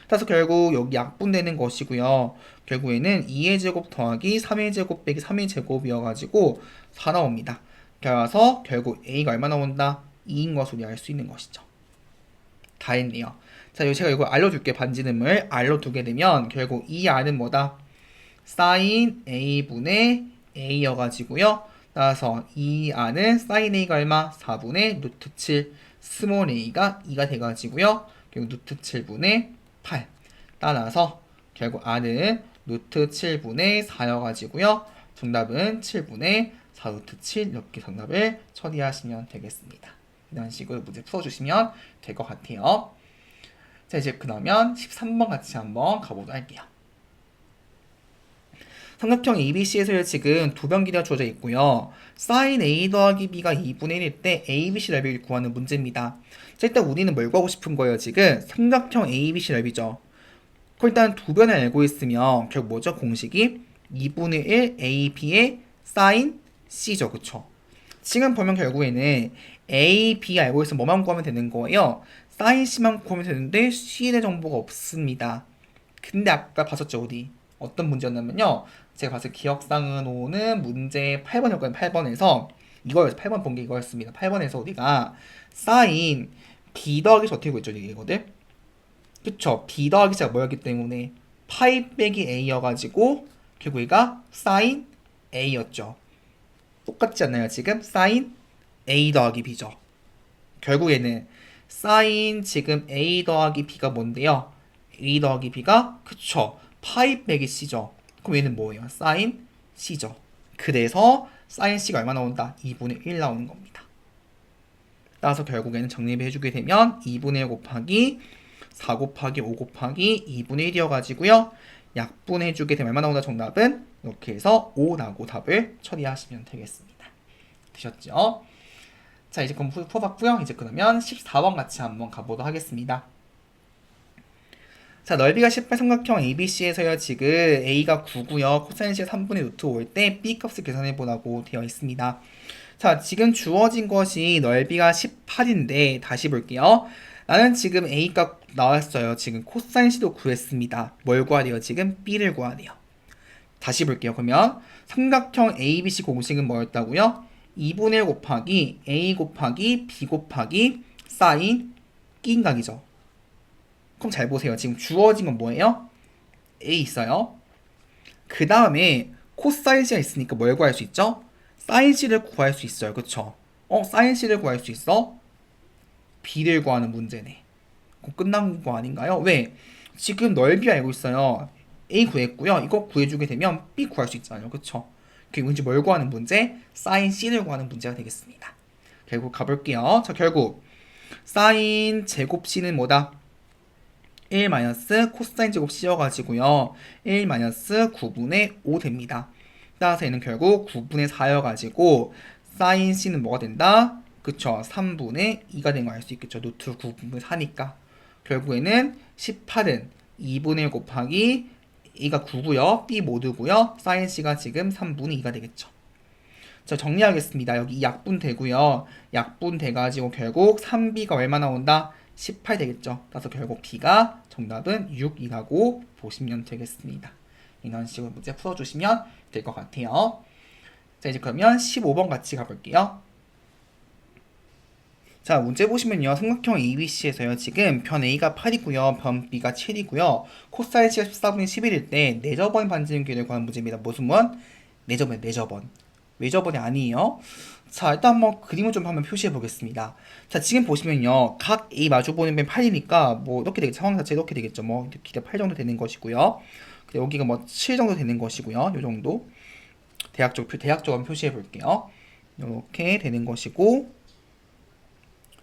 A: 따라서 결국 여기 약분되는 것이고요. 결국에는 2의 제곱 더하기 3의 제곱 빼기 3의 제곱이어가지고 4 나옵니다. 그래서 결국 A가 얼마 나온다? 2인 것으로 알 수 있는 것이죠. 다 했네요. 자, 제가 이거 알려줄게. 반지름을 R로 두게 되면 결국 이 R은 뭐다? 사인 A분의 A여가지고요. 따라서 이 안은 sin a가 얼마? 4분의 루트 7 스몰 a가 2가 돼가지고요. 결국 루트 7분의 8. 따라서 결국 안은 루트 7분의 4여가지고요. 정답은 7분의 4 루트 7 이렇게 정답을 처리하시면 되겠습니다. 이런 식으로 문제 풀어주시면 될 것 같아요. 자, 이제 그러면 13번 같이 한번 가보도록 할게요. 삼각형 ABC에서 지금 두 변 길이가 주어져 있고요. sin A 더하기 B가 2분의 1일 때 ABC 넓이를 구하는 문제입니다. 자, 일단 우리는 뭘 구하고 싶은 거예요? 지금 삼각형 ABC 넓이죠. 그럼 일단 두 변을 알고 있으면 결국 뭐죠? 공식이 2분의 1 AB의 sin C죠. 그쵸? 지금 보면 결국에는 A, B 알고 있으면 뭐만 구하면 되는 거예요? sin C만 구하면 되는데 C에 대한 정보가 없습니다. 근데 아까 봤었죠, 우리. 어떤 문제였냐면요. 제가 봤을 때 기억상은 오는 문제 8번이었거든요. 8번에서 이거였어요. 8번 본 게 이거였습니다. 8번에서 우리가 sin B 더하기 어떻게 구했죠, 이거들? 그쵸? B 더하기 C가 뭐였기 때문에 파이 빼기 A여가지고 결국 얘가 sin A였죠. 똑같지 않나요? 지금 sin A 더하기 B죠. 결국에는 sin 지금 A 더하기 B가 뭔데요? A 더하기 B가 그쵸? 파이 빼기 C죠. 그럼 얘는 뭐예요? sin C죠. 그래서 sin C가 얼마 나온다? 2분의 1 나오는 겁니다. 따라서 결국에는 정립을 해주게 되면 2분의 1 곱하기 4 곱하기 5 곱하기 2분의 1이어가지고요. 약분해주게 되면 얼마 나온다? 정답은 이렇게 해서 5 나고 답을 처리하시면 되겠습니다. 되셨죠? 자, 이제 그럼 풀어봤고요. 이제 그러면 14번 같이 한번 가보도록 하겠습니다. 자, 넓이가 18 삼각형 ABC에서요. 지금 A가 9고요. 코사인 C가 3분의 루트 5일 때 B 값을 계산해보라고 되어 있습니다. 자, 지금 주어진 것이 넓이가 18인데 다시 볼게요. 나는 지금 A 값 나왔어요. 지금 코사인 C도 구했습니다. 뭘 구해야 돼요? 지금 B를 구해야 돼요. 다시 볼게요. 그러면 삼각형 ABC 공식은 뭐였다고요? 2분의 1 곱하기 A 곱하기 B 곱하기 사인 끼인각이죠. 그럼 잘 보세요. 지금 주어진 건 뭐예요? A 있어요. 그 다음에 코사인 C가 있으니까 뭘 구할 수 있죠? 사인 C를 구할 수 있어요. 그쵸? 사인 C를 구할 수 있어? B를 구하는 문제네. 그럼 끝난 거 아닌가요? 왜? 지금 넓이 알고 있어요. A 구했고요. 이거 구해주게 되면 B 구할 수 있잖아요. 그쵸? 결국 이제 뭘 구하는 문제? 사인 C를 구하는 문제가 되겠습니다. 결국 가볼게요. 자, 결국 사인 제곱 C는 뭐다? 1 마이너스 코사인 제곱 C여가지고요. 1 마이너스 9분의 5 됩니다. 따라서 얘는 결국 9분의 4여가지고 사인 C는 뭐가 된다? 그쵸? 3분의 2가 된 거 알 수 있겠죠. 루트 9분의 4니까. 결국에는 18은 2분의 1 곱하기 A가 9고요. B 모두고요. 사인 C가 지금 3분의 2가 되겠죠. 자, 정리하겠습니다. 여기 약분 되고요. 약분 돼가지고 결국 3B가 얼마 나온다? 18 되겠죠. 따라서 결국 B가 정답은 6이라고 보시면 되겠습니다. 이런 식으로 문제 풀어주시면 될 것 같아요. 자, 이제 그러면 15번 같이 가볼게요. 자, 문제 보시면요. 삼각형 ABC에서요. 지금 변 A가 8이고요. 변 B가 7이고요. 코사인 C가 14분의 11일 때 내저번 반지름 길이를 구하는 문제입니다. 무슨 문? 내저번, 내저번. 외저번이 아니에요. 자, 일단 한번 그림을 좀 한번 표시해 보겠습니다. 자, 지금 보시면요. 각 A 마주보는 면 8이니까 뭐 이렇게 되겠죠. 상황 자체 이렇게 되겠죠. 뭐 길이 8 정도 되는 것이고요. 여기가 뭐 7 정도 되는 것이고요. 요 정도. 대략적으로 한번 표시해 볼게요. 이렇게 되는 것이고,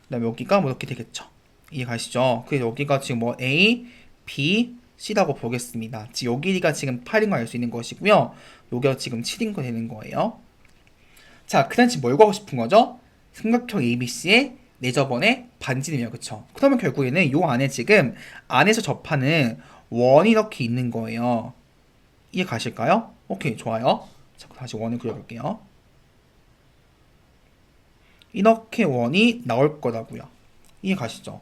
A: 그다음에 여기가 뭐 이렇게 되겠죠. 이해 가시죠? 그래서 여기가 지금 뭐 A, B, C라고 보겠습니다. 지금 요 길이가 지금 8인 거 알 수 있는 것이고요. 요게 지금 7인 거 되는 거예요. 자, 그 다음 지금 뭘 구하고 싶은 거죠? 삼각형 ABC의 내저번의 반지름이에요. 그쵸? 그러면 결국에는 요 안에 지금 안에서 접하는 원이 이렇게 있는 거예요. 이해 가실까요? 오케이, 좋아요. 자, 다시 원을 그려볼게요. 이렇게 원이 나올 거라고요. 이해 가시죠?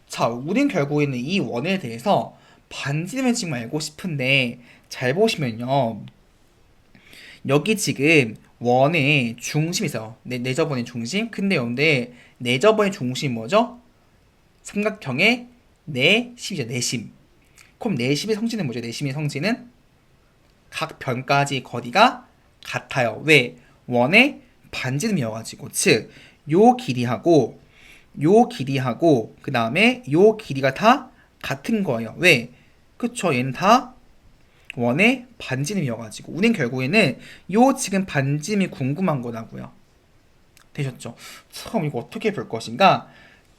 A: 자, 우린 결국에는 이 원에 대해서 반지름을 지금 알고 싶은데 잘 보시면요. 여기 지금 원의 중심이 있어요. 내저번의 중심. 근데 내저번의 중심이 뭐죠? 삼각형의 내심이죠. 내심. 그럼 내심의 성질은 뭐죠? 내심의 성질은 각 변까지 거리가 같아요. 왜? 원의 반지름이어가지고 즉 요 길이하고 요 길이하고 그 다음에 요 길이가 다 같은 거예요. 왜? 그쵸? 얘는 다 원의 반지름이어가지고 우린 결국에는 요 지금 반지름이 궁금한 거라고요. 되셨죠? 그럼 이거 어떻게 볼 것인가?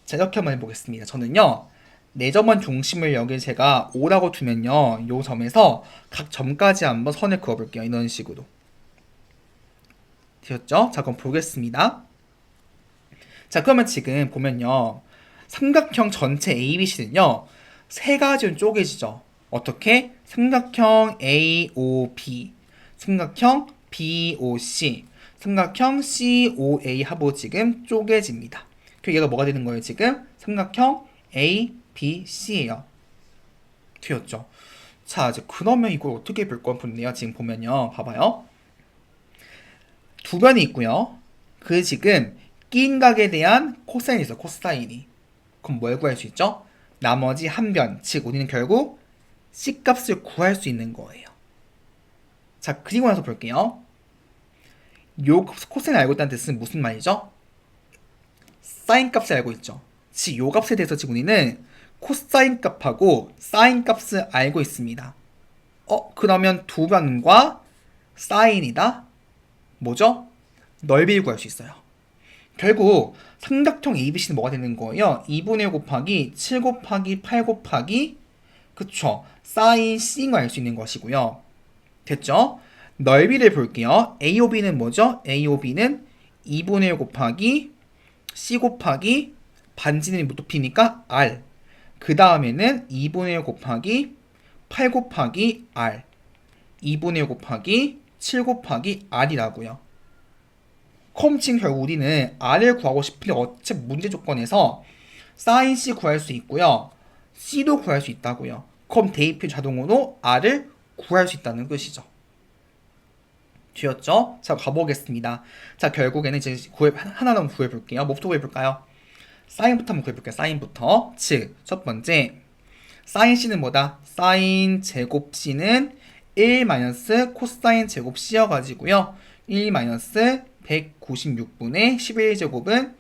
A: 자, 이렇게 한번 해보겠습니다. 저는요, 네 점원 중심을 여기 제가 O라고 두면요, 요 점에서 각 점까지 한번 선을 그어볼게요. 이런 식으로. 되셨죠? 자, 그럼 보겠습니다. 자, 그러면 지금 보면요, 삼각형 전체 ABC는요, 세 가지로 쪼개지죠. 어떻게? 삼각형 AOB, 삼각형 BOC, 삼각형 COA 하고 지금 쪼개집니다. 그 얘가 뭐가 되는 거예요, 지금? 삼각형 ABC예요. 되었죠? 자, 이제 그러면 이걸 어떻게 볼 건데요? 지금 보면요, 봐봐요. 두 변이 있고요. 그 지금 끼인 각에 대한 코사인이 있어요. 코사인이. 그럼 뭘 구할 수 있죠? 나머지 한 변, 즉 우리는 결국 C값을 구할 수 있는 거예요. 자, 그리고 나서 볼게요. 요 코사인 알고 있다는 뜻은 무슨 말이죠? 사인 값을 알고 있죠. 즉 요 값에 대해서 지금 우리는 코사인 값하고 사인 값을 알고 있습니다. 그러면 두 변과 사인이다. 뭐죠? 넓이를 구할 수 있어요. 결국 삼각형 ABC는 뭐가 되는 거예요? 2분의 1 곱하기 7 곱하기 8 곱하기 그쵸? 사인 C인 걸 알 수 있는 것이고요. 됐죠? 넓이를 볼게요. AOB는 뭐죠? AOB는 2분의 1 곱하기 C 곱하기 반지름이 높이니까 R. 그 다음에는 2분의 1 곱하기 8 곱하기 R. 2분의 1 곱하기 7 곱하기 R이라고요. 그럼 지금 결국 우리는 R을 구하고 싶은데 어차피 문제 조건에서 sin C 구할 수 있고요. C도 구할 수 있다고요. 그럼 대입표 자동으로 R을 구할 수 있다는 뜻이죠. 되었죠? 자, 가보겠습니다. 자, 결국에는 이제 하나만 구해볼게요. 뭐부터 구해볼까요? 사인부터 한번 구해볼게요. 사인부터. 즉, 첫 번째, 사인 C는 뭐다? 사인 제곱 C는 1 마이너스 코사인 제곱 C여가지고요. 1 마이너스 196분의 11제곱은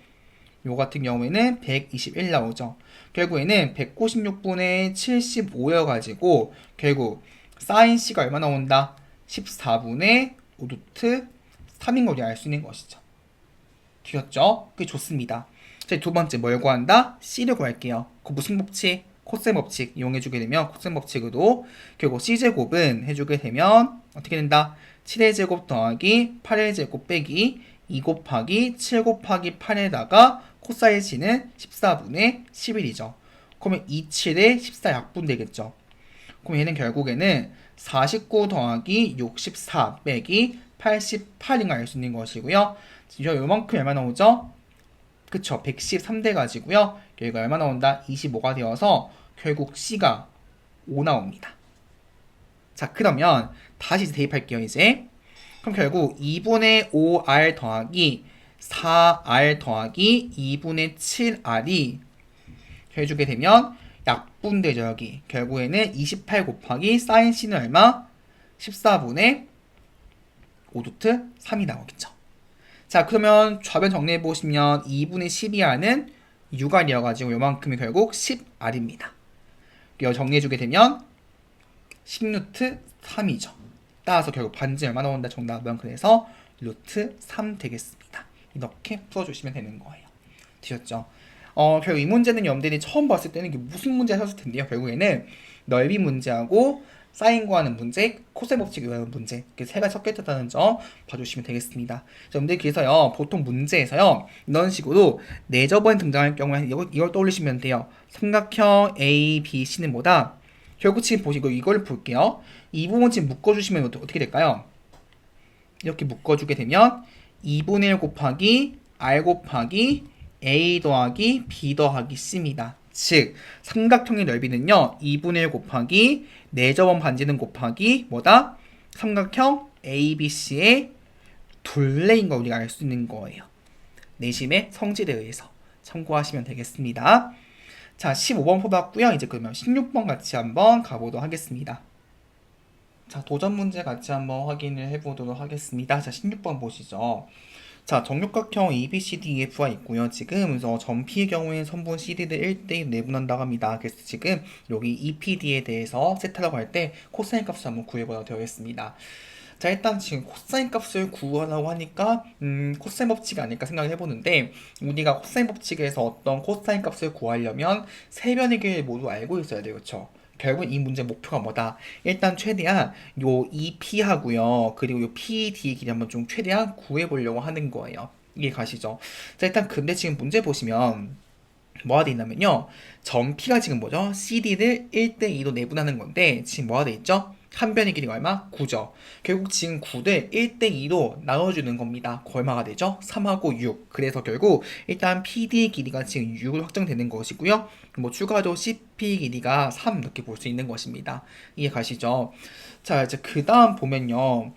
A: 요 같은 경우에는 121 나오죠. 결국에는 196분의 75여가지고 결국 사인 C가 얼마 나온다? 14분의 5루트 3인 걸 알 수 있는 것이죠. 되었죠? 그게 좋습니다. 자, 두 번째 뭘 구한다? C를 구할게요. 그 무슨 법칙? 코셈 법칙 이용해주게 되면 코셈 법칙으로 결국 C제곱은 해주게 되면 어떻게 된다? 7의 제곱 더하기 8의 제곱 빼기 2 곱하기 7 곱하기 8에다가 코사인 C는 14분의 11이죠. 그러면 27에 14 약분 되겠죠. 그럼 얘는 결국에는 49 더하기 64 빼기 88인 걸 알 수 있는 것이고요. 지금 요만큼 얼마 나오죠? 그쵸, 113돼 가지고요. 여기가 얼마 나온다? 25가 되어서 결국 C가 5 나옵니다. 자, 그러면 다시 대입할게요, 이제. 그럼 결국 2분의 5R 더하기 4R 더하기 2분의 7R이 해주게 되면 약분되죠, 여기. 결국에는 28 곱하기 사인 C는 얼마? 14분의 5루트 3이 나오겠죠. 자, 그러면 좌변 정리해보시면 2분의 12R은 6R이어가지고 요만큼이 결국 10R입니다. 이거 정리해주게 되면 10루트 3이죠. 따라서 결국 반지 얼마 나온다? 정답은 그래서 루트 3 되겠습니다. 이렇게 풀어주시면 되는 거예요. 되셨죠? 결국 이 문제는 여러분들이 처음 봤을 때는 이게 무슨 문제 하셨을 텐데요. 결국에는 넓이 문제하고 사인 구하는 문제, 코사인 법칙 구하는 문제 이렇게 세 가지 섞여 있다는 점 봐주시면 되겠습니다. 여러분들 그래서요 보통 문제에서요 이런 식으로 네 저번에 등장할 경우에 이걸 떠올리시면 돼요. 삼각형 A, B, C는 뭐다? 결국 지금 보시고 이걸 볼게요. 이 부분 지금 묶어주시면 어떻게 될까요? 이렇게 묶어주게 되면 2분의 1 곱하기 R 곱하기 A 더하기 B 더하기 C입니다. 즉 삼각형의 넓이는요 2분의 1 곱하기 4저번 반지름 곱하기 뭐다? 삼각형 ABC의 둘레인 걸 우리가 알 수 있는 거예요. 내심의 성질에 의해서 참고하시면 되겠습니다. 자, 15번 뽑았고요. 이제 그러면 16번 같이 한번 가보도록 하겠습니다. 자, 도전 문제 같이 한번 확인을 해보도록 하겠습니다. 자, 16번 보시죠. 자, 정육각형 ABCDEF가 있고요. 지금 그래서 전피의 경우에 선분 CD를 1대1 내분한다고 합니다. 그래서 지금 여기 EPD에 대해서 세타라고 할 때 코사인 값을 한번 구해보도록 되어 있습니다. 자, 일단 지금 코사인 값을 구하라고 하니까 코사인 법칙이 아닐까 생각을 해보는데, 우리가 코사인 법칙에서 어떤 코사인 값을 구하려면 세 변의 길을 모두 알고 있어야 돼요. 그쵸? 결국 이 문제 목표가 뭐다? 일단 최대한 요 EP하고요. 그리고 요 PD의 길이 한번 좀 최대한 구해보려고 하는 거예요. 이해 가시죠? 자, 일단 근데 지금 문제 보시면 뭐가 돼 있냐면요. 전피가 지금 뭐죠? CD를 1대2로 내분하는 건데 지금 뭐가 돼 있죠? 한 변의 길이가 얼마? 9죠. 결국 지금 9를 1대2로 나눠주는 겁니다. 그 얼마가 되죠? 3하고 6. 그래서 결국 일단 PD의 길이가 지금 6으로 확정되는 것이고요. 뭐 추가로 CP 길이가 3 이렇게 볼 수 있는 것입니다. 이해 가시죠? 자, 이제 그 다음 보면요.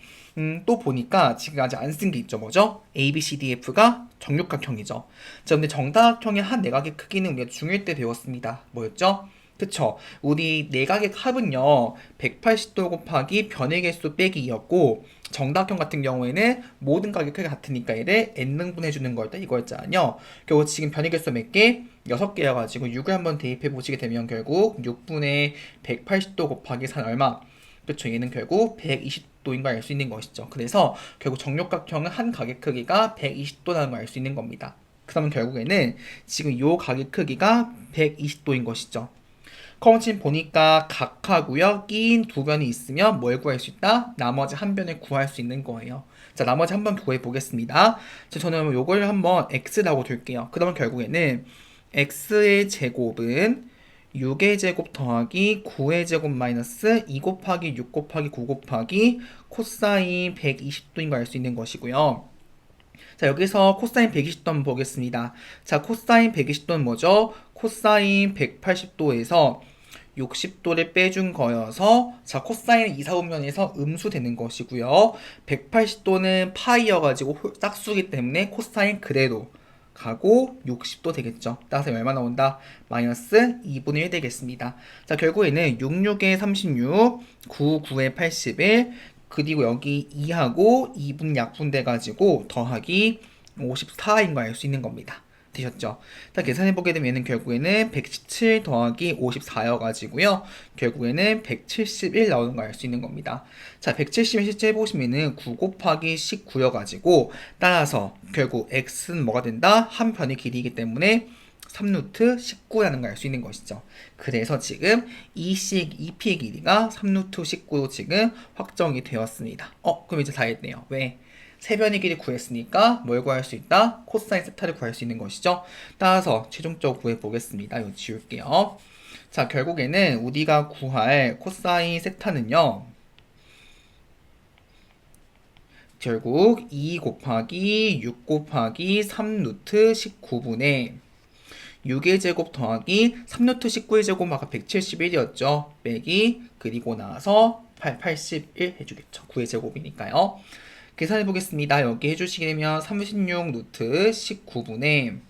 A: 또 보니까 지금 아직 안 쓴 게 있죠. 뭐죠? ABCDF가 정육각형이죠. 자, 근데 정다각형의 한 내각의 크기는 우리가 중1 때 배웠습니다. 뭐였죠? 그쵸? 우리 내각의 합은요, 180도 곱하기 변의 개수 빼기 2였고, 정다각형 같은 경우에는 모든 각의 크기가 같으니까 얘를 n등분 해주는 거였다 이거였잖아요. 결국 지금 변의 개수 몇 개? 6개여가지고 6을 한번 대입해 보시게 되면 결국 6분의 180도 곱하기 4는 얼마? 그쵸? 얘는 결국 120도인 걸 알 수 있는 것이죠. 그래서 결국 정육각형은 한 각의 크기가 120도라는 걸 알 수 있는 겁니다. 그러면 결국에는 지금 요 각의 크기가 120도인 것이죠. 그럼 지금 보니까 각하고요. 끼인 두 변이 있으면 뭘 구할 수 있다? 나머지 한 변을 구할 수 있는 거예요. 자, 나머지 한 번 구해 보겠습니다. 자, 저는 요걸 한번 x라고 둘게요. 그러면 결국에는 x의 제곱은 6의 제곱 더하기 9의 제곱 마이너스 2 곱하기 6 곱하기 9 곱하기 코사인 120도인 걸 알 수 있는 것이고요. 자, 여기서 코사인 120도 한번 보겠습니다. 자, 코사인 120도는 뭐죠? 코사인 180도에서 60도를 빼준 거여서, 자, 코사인 이사분면에서 음수되는 것이고요. 180도는 파이여가지고 짝수기 때문에 코사인 그대로 가고 60도 되겠죠. 따라서 얼마 나온다? 마이너스 2분의 1 되겠습니다. 자, 결국에는 66에 36, 99에 81, 그리고 여기 2하고 2분 약분돼가지고 더하기 54인 거 알 수 있는 겁니다. 되셨죠? 딱 계산해보게 되면 얘는 결국에는 117 더하기 54여가지고요. 결국에는 171 나오는 거 알 수 있는 겁니다. 자, 170을 실제 해보시면은 9 곱하기 19여가지고 따라서 결국 x는 뭐가 된다? 한 변의 길이이기 때문에 3루트 19라는 걸 알 수 있는 것이죠. 그래서 지금 EP의 길이가 3루트 19로 지금 확정이 되었습니다. 그럼 이제 다 했네요. 왜? 세 변의 길이 구했으니까 뭘 구할 수 있다? 코사인 세타를 구할 수 있는 것이죠. 따라서 최종적으로 구해보겠습니다. 이거 지울게요. 자, 결국에는 우리가 구할 코사인 세타는요. 결국 2 곱하기 6 곱하기 3루트 19분의 6의 제곱 더하기 3루트 19의 제곱 아까 171이었죠. 빼기 그리고 나서 81 해주겠죠. 9의 제곱이니까요. 계산해 보겠습니다. 여기 해주시게 되면 36 루트 19분의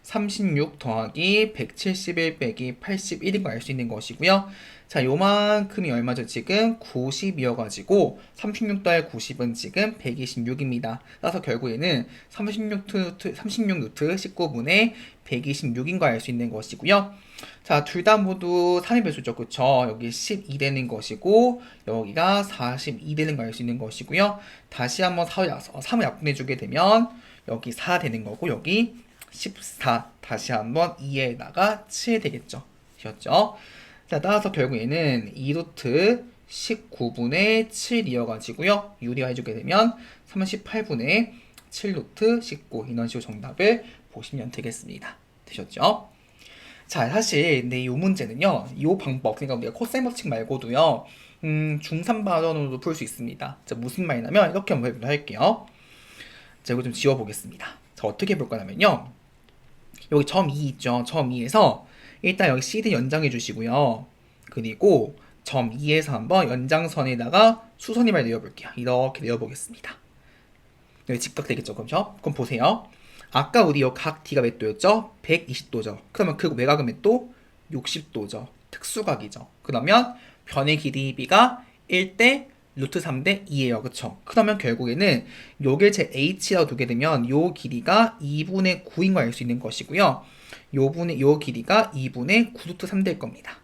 A: 36 더하기 171 빼기 81인 거 알 수 있는 것이고요. 자, 요만큼이 얼마죠? 지금 90이어가지고 36 더할 90은 지금 126입니다. 따라서 결국에는 36 루트 19분의 126인 거 알 수 있는 것이고요. 자, 둘 다 모두 3의 배수죠. 그쵸? 여기 12 되는 것이고 여기가 42 되는 거 알 수 있는 것이고요. 다시 한번 3을 약분해주게 되면 여기 4 되는 거고 여기 14 다시 한번 2에다가 7 되겠죠. 되었죠? 자, 따라서 결국에는 2루트 19분의 7이어가지고요. 유리화해주게 되면 38분의 7루트 19 이런 식으로 정답을 보시면 되겠습니다. 되셨죠? 자, 사실 근데 이 문제는요. 이 방법, 그러니까 우리가 코사인 법칙 말고도요. 중3 버전으로도 풀 수 있습니다. 자, 무슨 말이냐면 이렇게 한번 해보도록 할게요. 자, 이거 좀 지워보겠습니다. 자, 어떻게 해볼 거냐면요. 여기 점 2 있죠. 점 2에서 일단 여기 CD 연장해 주시고요. 그리고 점 2에서 한번 연장선에다가 수선임을 내어볼게요. 이렇게 내어보겠습니다. 여기 직각되겠죠. 그럼 보세요. 아까 우리 요 각 D가 몇 도였죠? 120도죠. 그러면 그 외곽은 몇 도? 60도죠. 특수각이죠. 그러면 변의 길이 B가 1대 루트 3대 2예요. 그쵸? 그러면 결국에는 요게 제 h라고 두게 되면 요 길이가 2분의 9인 걸 알 수 있는 것이고요. 요 길이가 2분의 9 루트 3 될 겁니다.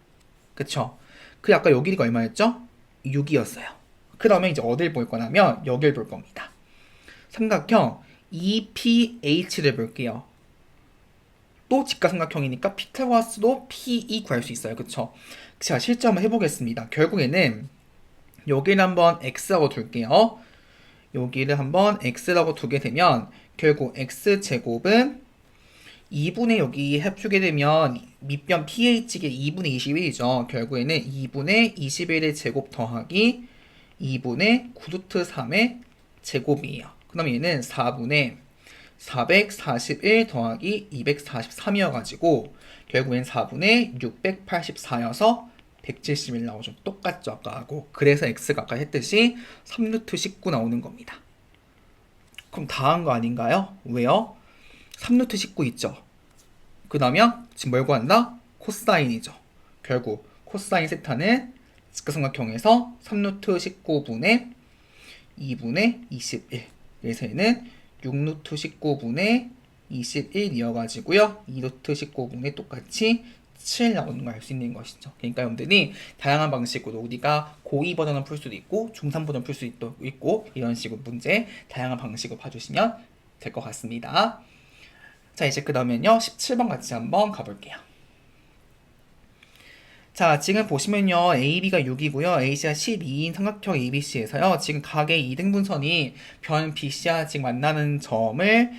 A: 그쵸? 그 아까 요 길이가 얼마였죠? 6이었어요. 그러면 이제 어딜 볼 거냐면 여길 볼 겁니다. 삼각형 EPH를 볼게요. 또 직각삼각형이니까 피타고라스도 PE 구할 수 있어요. 그쵸? 자, 실제 한번 해보겠습니다. 결국에는 여기를 한번 x라고 둘게요. 여기를 한번 x라고 두게 되면 결국 x제곱은 2분의 여기 해주게 되면 밑변 pH가 2분의 21이죠. 결국에는 2분의 21의 제곱 더하기 2분의 9루트 3의 제곱이에요. 그럼 얘는 4분의 441 더하기 243이어가지고 결국엔 4분의 684여서 171 나오죠. 똑같죠 아까하고. 그래서 x가 아까 했듯이 3루트 19 나오는 겁니다. 그럼 다 한 거 아닌가요? 왜요? 3루트 19 있죠. 그러면 지금 뭘 구한다? 코사인이죠. 결국 코사인 세타는 직각삼각형에서 3루트 19분의 2분의 21. 그래서 얘는 6루트 19분의 21이어가지고요. 2루트 19분의 똑같이 7 나오는 걸 알 수 있는 것이죠. 그러니까 여러분들이 다양한 방식으로 우리가 고2 버전을 풀 수도 있고 중3 버전 풀 수도 있고 이런 식으로 문제 다양한 방식으로 봐주시면 될 것 같습니다. 자, 이제 그다음엔요 17번 같이 한번 가볼게요. 자, 지금 보시면요 AB가 6이고요 AC가 12인 삼각형 ABC에서요 지금 각의 2등분선이 변 BC와 지금 만나는 점을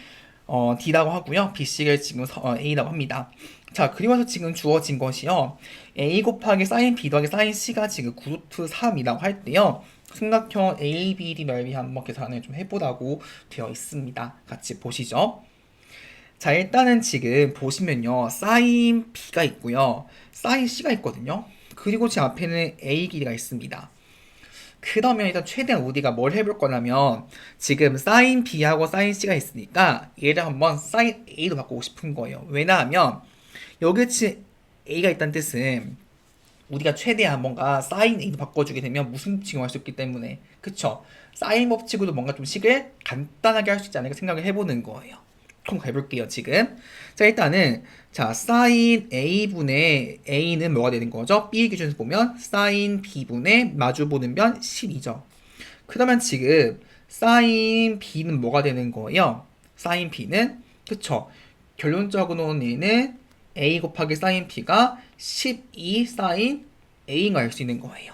A: D라고 하고요 BC를 지금 A라고 합니다. 자, 그리고서 지금 주어진 것이요 A 곱하기 사인 B 더하기 사인 C가 지금 9루트 3이라고 할 때요 삼각형 ABD 넓이 한번 계산을 좀 해보라고 되어 있습니다. 같이 보시죠. 자, 일단은 지금 보시면요 사인 B가 있고요 사인 C가 있거든요. 그리고 제 앞에는 A 길이가 있습니다. 그러면 일단 최대한 우리가 뭘 해볼 거냐면 지금 사인 B하고 사인 C가 있으니까 얘를 한번 사인 A로 바꾸고 싶은 거예요. 왜냐하면 여기 지금 A가 있다는 뜻은 우리가 최대한 뭔가 사인 A로 바꿔주게 되면 무슨 법칙을 할 수 있기 때문에 그쵸? 사인 법칙으로 뭔가 좀 식을 간단하게 할 수 있지 않을까 생각을 해보는 거예요. 그럼 해볼게요 지금. 자, 일단은 자 사인 A분의 A는 뭐가 되는 거죠? B 기준에서 보면 사인 B분의 마주보는 변 12죠. 그러면 지금 사인 B는 뭐가 되는 거예요? 사인 B는 그쵸? 결론적으로는 얘는 A 곱하기 사인 B가 12 사인 A인 걸 알 수 있는 거예요.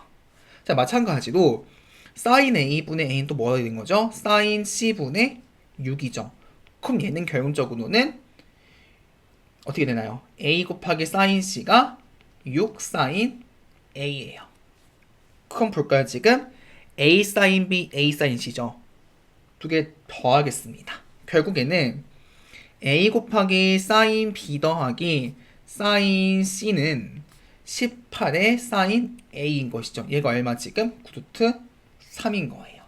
A: 자, 마찬가지로 사인 A분의 A는 또 뭐가 되는 거죠? 사인 C분의 6이죠. 그럼 얘는 결론적으로는 어떻게 되나요? A 곱하기 사인 C가 6 사인 A예요. 그럼 볼까요? 지금 A 사인 B, A 사인 C죠. 두 개 더하겠습니다. 결국에는 A 곱하기 사인 B 더하기 사인 C는 18의 사인 A인 것이죠. 얘가 얼마 지금? 9루트 3인 거예요.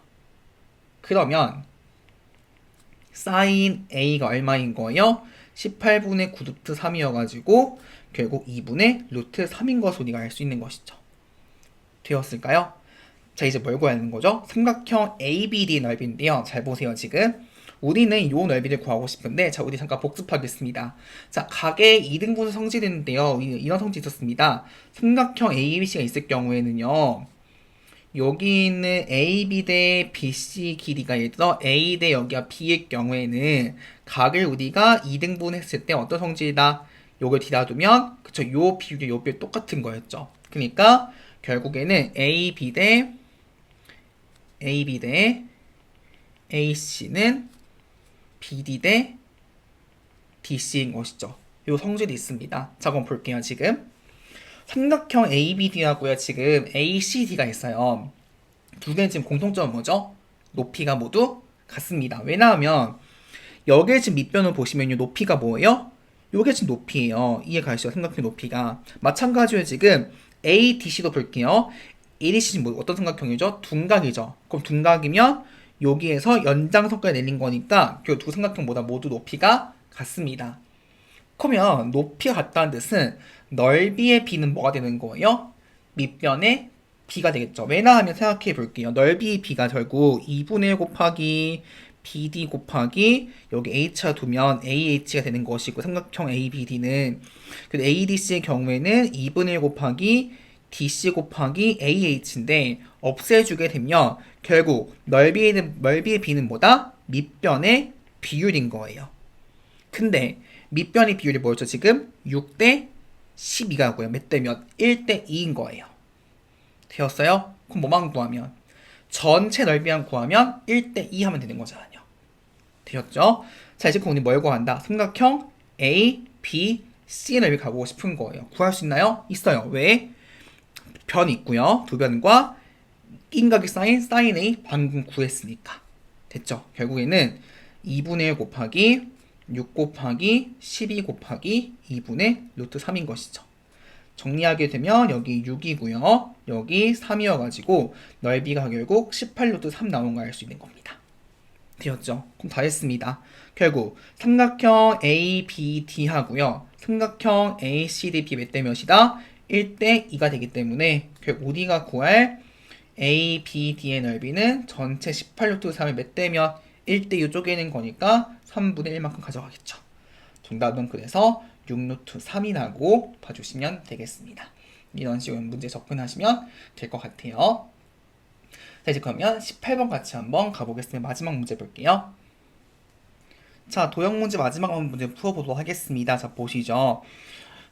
A: 그러면 사인 A가 얼마인 거예요? 18분의 9루트 3이어가지고 결국 2분의 루트 3인 것을 우리가 알 수 있는 것이죠. 되었을까요? 자, 이제 뭘 구하는 거죠? 삼각형 ABD 넓이인데요. 잘 보세요, 지금. 우리는 이 넓이를 구하고 싶은데, 자, 우리 잠깐 복습하겠습니다. 자, 각의 2등분 성질인데요. 이런 성질이 있었습니다. 삼각형 ABC가 있을 경우에는요. 여기 있는 AB 대 BC 길이가 예를 들어 A 대 여기가 B일 경우에는 각을 우리가 2등분 했을 때 어떤 성질이다? 요걸 뒤다 두면 그쵸 요 비율이 요 비율 똑같은 거였죠. 그러니까 결국에는 AB 대 AC는 BD 대 DC인 것이죠. 요 성질이 있습니다. 자, 그럼 볼게요. 지금 삼각형 ABD하고요. 지금 ACD가 있어요. 두 개는 지금 공통점은 뭐죠? 높이가 모두 같습니다. 왜냐하면 여기에 지금 밑변을 보시면요. 높이가 뭐예요? 요게 지금 높이에요. 이해 가시죠? 삼각형 높이가. 마찬가지로 지금 ADC도 볼게요. ADC 지금 어떤 삼각형이죠? 둔각이죠. 그럼 둔각이면 여기에서 연장선까지 내린 거니까 그 두 삼각형보다 모두 높이가 같습니다. 그러면 높이가 같다는 뜻은 넓이의 B는 뭐가 되는 거예요? 밑변의 b가 되겠죠. 왜냐하면 생각해 볼게요. 넓이 b가 결국 2분의 1 곱하기 bd 곱하기 여기 h가 두면 ah가 되는 것이고 삼각형 abd는 그리고 adc의 경우에는 2분의 1 곱하기 dc 곱하기 ah인데 없애주게 되면 결국 넓이의 b는 뭐다? 밑변의 비율인 거예요. 근데 밑변의 비율이 뭐였죠? 지금 6대 12가고요. 몇 대 몇? 1대 2인 거예요. 되었어요? 그럼 뭐만 구하면? 전체 넓이만 구하면 1대 2 하면 되는 거잖아요. 되었죠? 자, 이제 그럼 우리 뭘 구한다? 삼각형 A, B, C의 넓이 가보고 싶은 거예요. 구할 수 있나요? 있어요. 왜? 변이 있고요. 두 변과 인각이 사인 A 방금 구했으니까. 됐죠? 결국에는 2분의 1 곱하기 6 곱하기 12 곱하기 2분의 루트 3인 것이죠. 정리하게 되면 여기 6이고요. 여기 3이어가지고 넓이가 결국 18루트 3 나온 거 알 수 있는 겁니다. 되었죠? 그럼 다 했습니다. 결국 삼각형 ABD 하고요. 삼각형 ACDB 몇 대 몇이다? 1대 2가 되기 때문에 결국 우리가 구할 ABD의 넓이는 전체 18루트 3을 몇 대 몇? 1대 2 쪼개는 거니까 3분의 1만큼 가져가겠죠. 정답은 그래서 6루트 3이 라고 봐주시면 되겠습니다. 이런 식으로 문제 접근하시면 될 것 같아요. 자, 이제 그러면 18번 같이 한번 가보겠습니다. 마지막 문제 볼게요. 자, 도형 문제 마지막 문제 풀어보도록 하겠습니다. 자, 보시죠.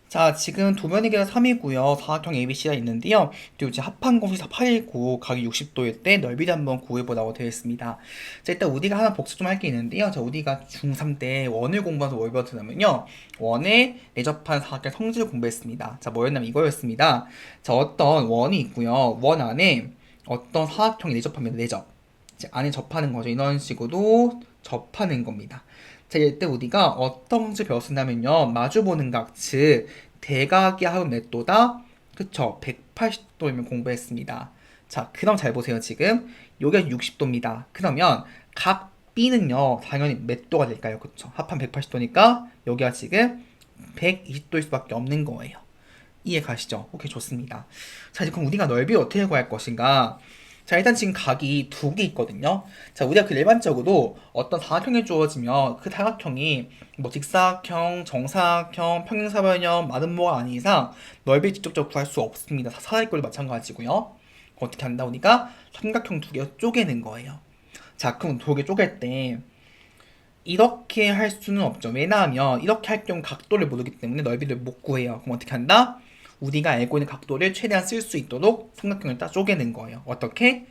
A: 자, 지금 도면의 길이가 3이고요. 사각형 ABC가 있는데요. 그리고 이제 합한 것이 8이고 각이 60도일 때 넓이를 한번 구해보라고 되어 있습니다. 자, 일단 우리가 하나 복습 좀 할 게 있는데요. 자, 우리가 중3 때 원을 공부해서 뭘 배웠냐면요. 원에 내접한 사각형 성질을 공부했습니다. 자, 뭐였냐면 이거였습니다. 자, 어떤 원이 있고요. 원 안에 어떤 사각형이 내접하면 내접. 이제 안에 접하는 거죠. 이런 식으로 접하는 겁니다. 자, 이때 우리가 어떤 것을 배웠었냐면요. 마주보는 각, 즉 대각의 합은 몇 도다? 그쵸? 180도이면 공부했습니다. 자, 그럼 잘 보세요. 지금 요게 60도입니다. 그러면 각 B는요. 당연히 몇 도가 될까요? 그쵸? 합한 180도니까 여기가 지금 120도일 수밖에 없는 거예요. 이해 가시죠? 오케이, 좋습니다. 자, 이제 그럼 우리가 넓이를 어떻게 구할 것인가? 자, 일단 지금 각이 두 개 있거든요. 자, 우리가 그 일반적으로 어떤 사각형이 주어지면 그 사각형이 뭐 직사각형, 정사각형, 평행사변형, 마름모가 아닌 이상 넓이를 직접적으로 구할 수 없습니다. 사각형도 마찬가지고요. 어떻게 한다? 우리가 삼각형 두 개 쪼개는 거예요. 자, 그럼 두 개 쪼갤 때 이렇게 할 수는 없죠. 왜냐하면 이렇게 할 경우 각도를 모르기 때문에 넓이를 못 구해요. 그럼 어떻게 한다? 우리가 알고 있는 각도를 최대한 쓸 수 있도록 삼각형을 딱 쪼개는 거예요. 어떻게?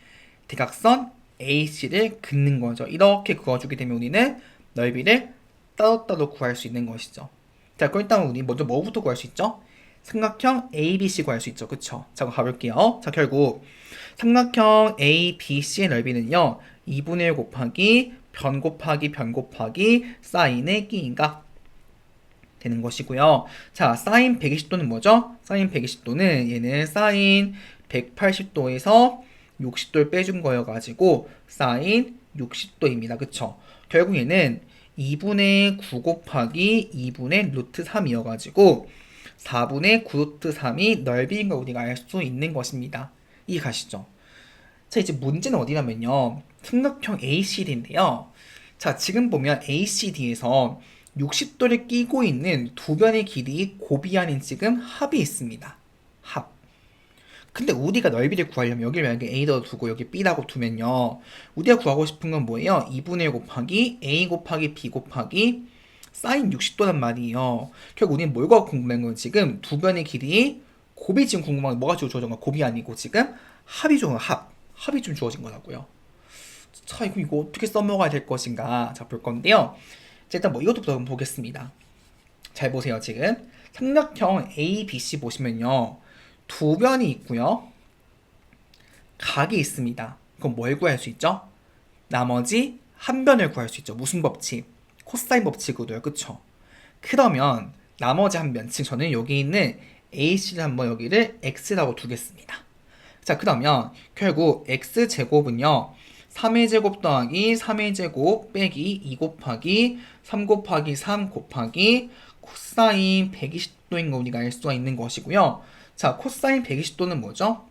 A: 대각선 AC를 긋는 거죠. 이렇게 그어주게 되면 우리는 넓이를 따로따로 구할 수 있는 것이죠. 자, 그럼 일단 우리 먼저 뭐부터 구할 수 있죠? 삼각형 ABC 구할 수 있죠. 그쵸? 자, 그럼 가볼게요. 자, 결국 삼각형 ABC의 넓이는요. 2분의 1 곱하기 변 곱하기 사인의 끼인각 되는 것이고요. 자, 사인 120도는 뭐죠? 사인 120도는 얘는 사인 180도에서 60도를 빼준 거여가지고 사인 60도입니다. 그쵸? 결국 얘는 2분의 9 곱하기 2분의 루트 3이어가지고 4분의 9 루트 3이 넓이인 걸 우리가 알 수 있는 것입니다. 이해 가시죠? 자, 이제 문제는 어디냐면요. 삼각형 ACD인데요. 자, 지금 보면 ACD에서 60도를 끼고 있는 두 변의 길이 고비아닌 지금 합이 있습니다. 합. 근데 우리가 넓이를 구하려면 여기를 만약에 A라고 두고 여기 B라고 두면요. 우리가 구하고 싶은 건 뭐예요? 2분의 1 곱하기 A 곱하기 B 곱하기 사인 60도란 말이에요. 결국 우리는 뭘 궁금한 건 지금 두 변의 길이 곱이 지금 궁금한 건 뭐가 주어진 거야? 곱이 아니고 지금 합이 주어진 거야. 합이 좀 주어진 거라고요. 자, 이거 어떻게 써먹어야 될 것인가? 자, 볼 건데요. 자, 일단 뭐 이것부터 한번 보겠습니다. 잘 보세요. 지금 삼각형 ABC 보시면요. 두 변이 있고요. 각이 있습니다. 그럼 뭘 구할 수 있죠? 나머지 한 변을 구할 수 있죠. 무슨 법칙? 코사인 법칙으로요. 그쵸? 그러면 나머지 한 변, 즉 저는 여기 있는 AC를 한번 여기를 X라고 두겠습니다. 자, 그러면 결국 X제곱은요. 3의 제곱 더하기 3의 제곱 빼기 2 곱하기 3 곱하기 3 곱하기 코사인 120도인 거 우리가 알 수가 있는 것이고요. 자, 코사인 120도는 뭐죠?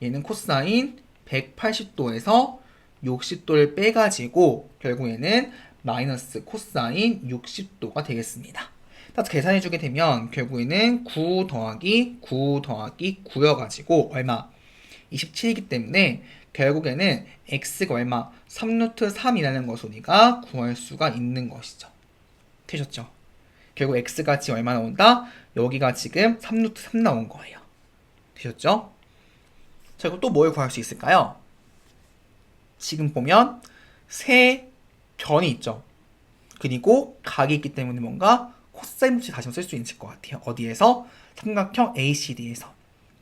A: 얘는 코사인 180도에서 60도를 빼가지고 결국에는 마이너스 코사인 60도가 되겠습니다. 따라서 계산해주게 되면 결국에는 9 더하기 9 더하기 9여가지고 얼마? 27이기 때문에 결국에는 x가 얼마? 3루트 3이라는 것을 우리가 구할 수가 있는 것이죠. 되셨죠? 결국 x값이 얼마 나온다? 여기가 지금 3루트 3 나온 거예요. 되셨죠? 자, 그럼 또 뭘 구할 수 있을까요? 지금 보면 세 변이 있죠. 그리고 각이 있기 때문에 뭔가 코사인 법칙 다시 쓸 수 있을 것 같아요. 어디에서? 삼각형 ACD에서.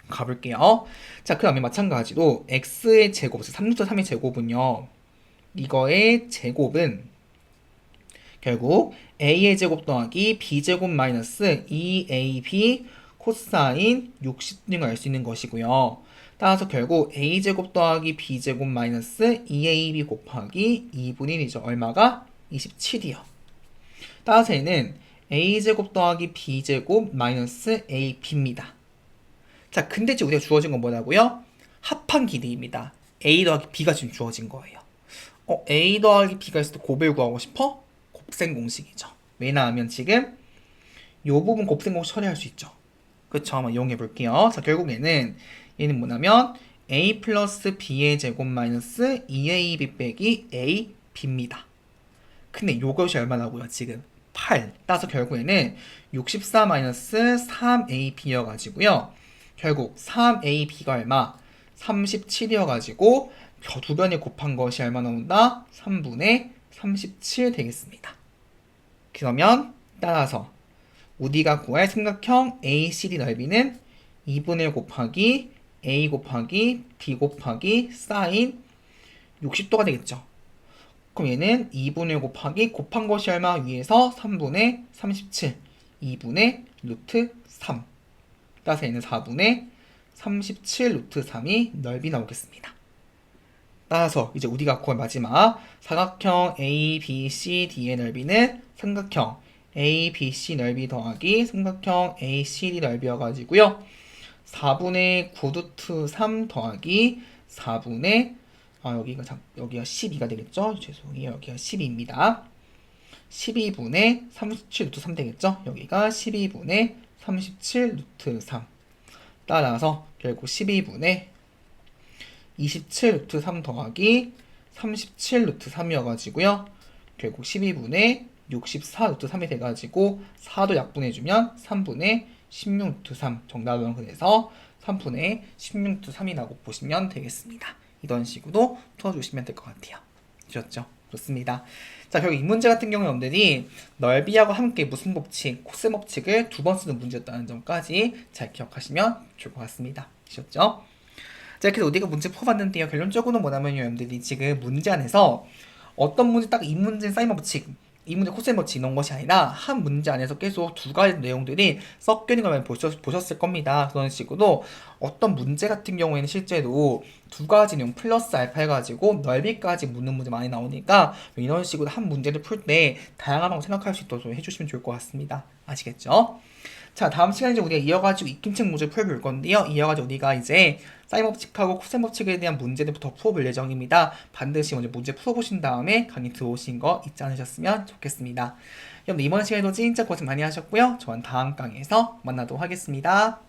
A: 가볼게요. 자, 그 다음에 마찬가지로 x의 제곱, 3루트 3의 제곱은요. 이거의 제곱은 결국 a의 제곱 더하기 b제곱 마이너스 2ab 코사인 60등을 알 수 있는 것이고요. 따라서 결국 a제곱 더하기 b제곱 마이너스 2ab 곱하기 2분의 1이죠. 얼마가? 27이요. 따라서 얘는 a제곱 더하기 b제곱 마이너스 ab입니다. 자, 근데 지금 우리가 주어진 건 뭐라고요? 합한 길이입니다. a 더하기 b가 지금 주어진 거예요. a 더하기 b가 있을 때 곱을 구하고 싶어? 곱셈 공식이죠. 왜냐하면 지금 이 부분 곱셈 공식 처리할 수 있죠. 그쵸? 한번 이용해 볼게요. 자, 결국에는 얘는 뭐냐면 a 플러스 b의 제곱 마이너스 2ab 빼기 ab입니다. 근데 이것이 얼마나고요? 지금 8. 따라서 결국에는 64 마이너스 3ab여가지고요. 결국 3ab가 얼마? 37이어가지고 두 변이 곱한 것이 얼마 나온다? 3분의 37 되겠습니다. 그러면 따라서 우리가 구할 삼각형 ACD 넓이는 2분의 1 곱하기 A 곱하기 B 곱하기 사인 60도가 되겠죠. 그럼 얘는 2분의 1 곱하기 곱한 것이 얼마? 위에서 3분의 37 2분의 루트 3 따라서 얘는 4분의 37 루트 3이 넓이 나오겠습니다. 따라서 이제 우리가 구할 마지막 사각형 ABCD의 넓이는 삼각형 ABC 넓이 더하기 삼각형 ACD 넓이여가지고요. 4분의 9 루트 3 더하기 4분의 여기가 12가 되겠죠? 죄송해요. 여기가 12입니다. 12분의 37 루트 3 되겠죠? 여기가 12분의 37 루트 3. 따라서 결국 12분의 27 루트 3 더하기 37 루트 3이어가지고요. 결국 12분의 64 루트 3이 돼가지고 4도 약분해주면 3분의 16 루트 3 정답은 그래서 3분의 16 루트 3이라고 보시면 되겠습니다. 이런 식으로 풀어주시면 될 것 같아요. 되셨죠? 좋습니다. 자, 결국 이 문제 같은 경우 여러분들이 넓이하고 함께 무슨 법칙, 코셈 법칙을 두 번 쓰는 문제였다는 점까지 잘 기억하시면 좋을 것 같습니다. 되셨죠? 자, 그래서 우리가 문제 풀어봤는데요. 결론적으로는 뭐냐면요, 여러분들이 지금 문제 안에서 어떤 문제 딱 이 문제 사인 법칙, 이 문제 코사인 법칙 이런 것이 아니라 한 문제 안에서 계속 두 가지 내용들이 섞여 있는 걸 보셨을 겁니다. 그런 식으로 어떤 문제 같은 경우에는 실제로 두 가지 내용 플러스 알파 해가지고 넓이까지 묻는 문제 많이 나오니까 이런 식으로 한 문제를 풀 때 다양한 방법 생각할 수 있도록 해주시면 좋을 것 같습니다. 아시겠죠? 자, 다음 시간에 이제 우리가 이어가지고 익힘책 문제 풀어볼 건데요. 이어가지고 우리가 이제 사인 법칙하고 코사인 법칙에 대한 문제를 더 풀어볼 예정입니다. 반드시 먼저 문제 풀어보신 다음에 강의 들어오신 거 잊지 않으셨으면 좋겠습니다. 여러분 이번 시간에도 진짜 고생 많이 하셨고요. 저는 다음 강의에서 만나도록 하겠습니다.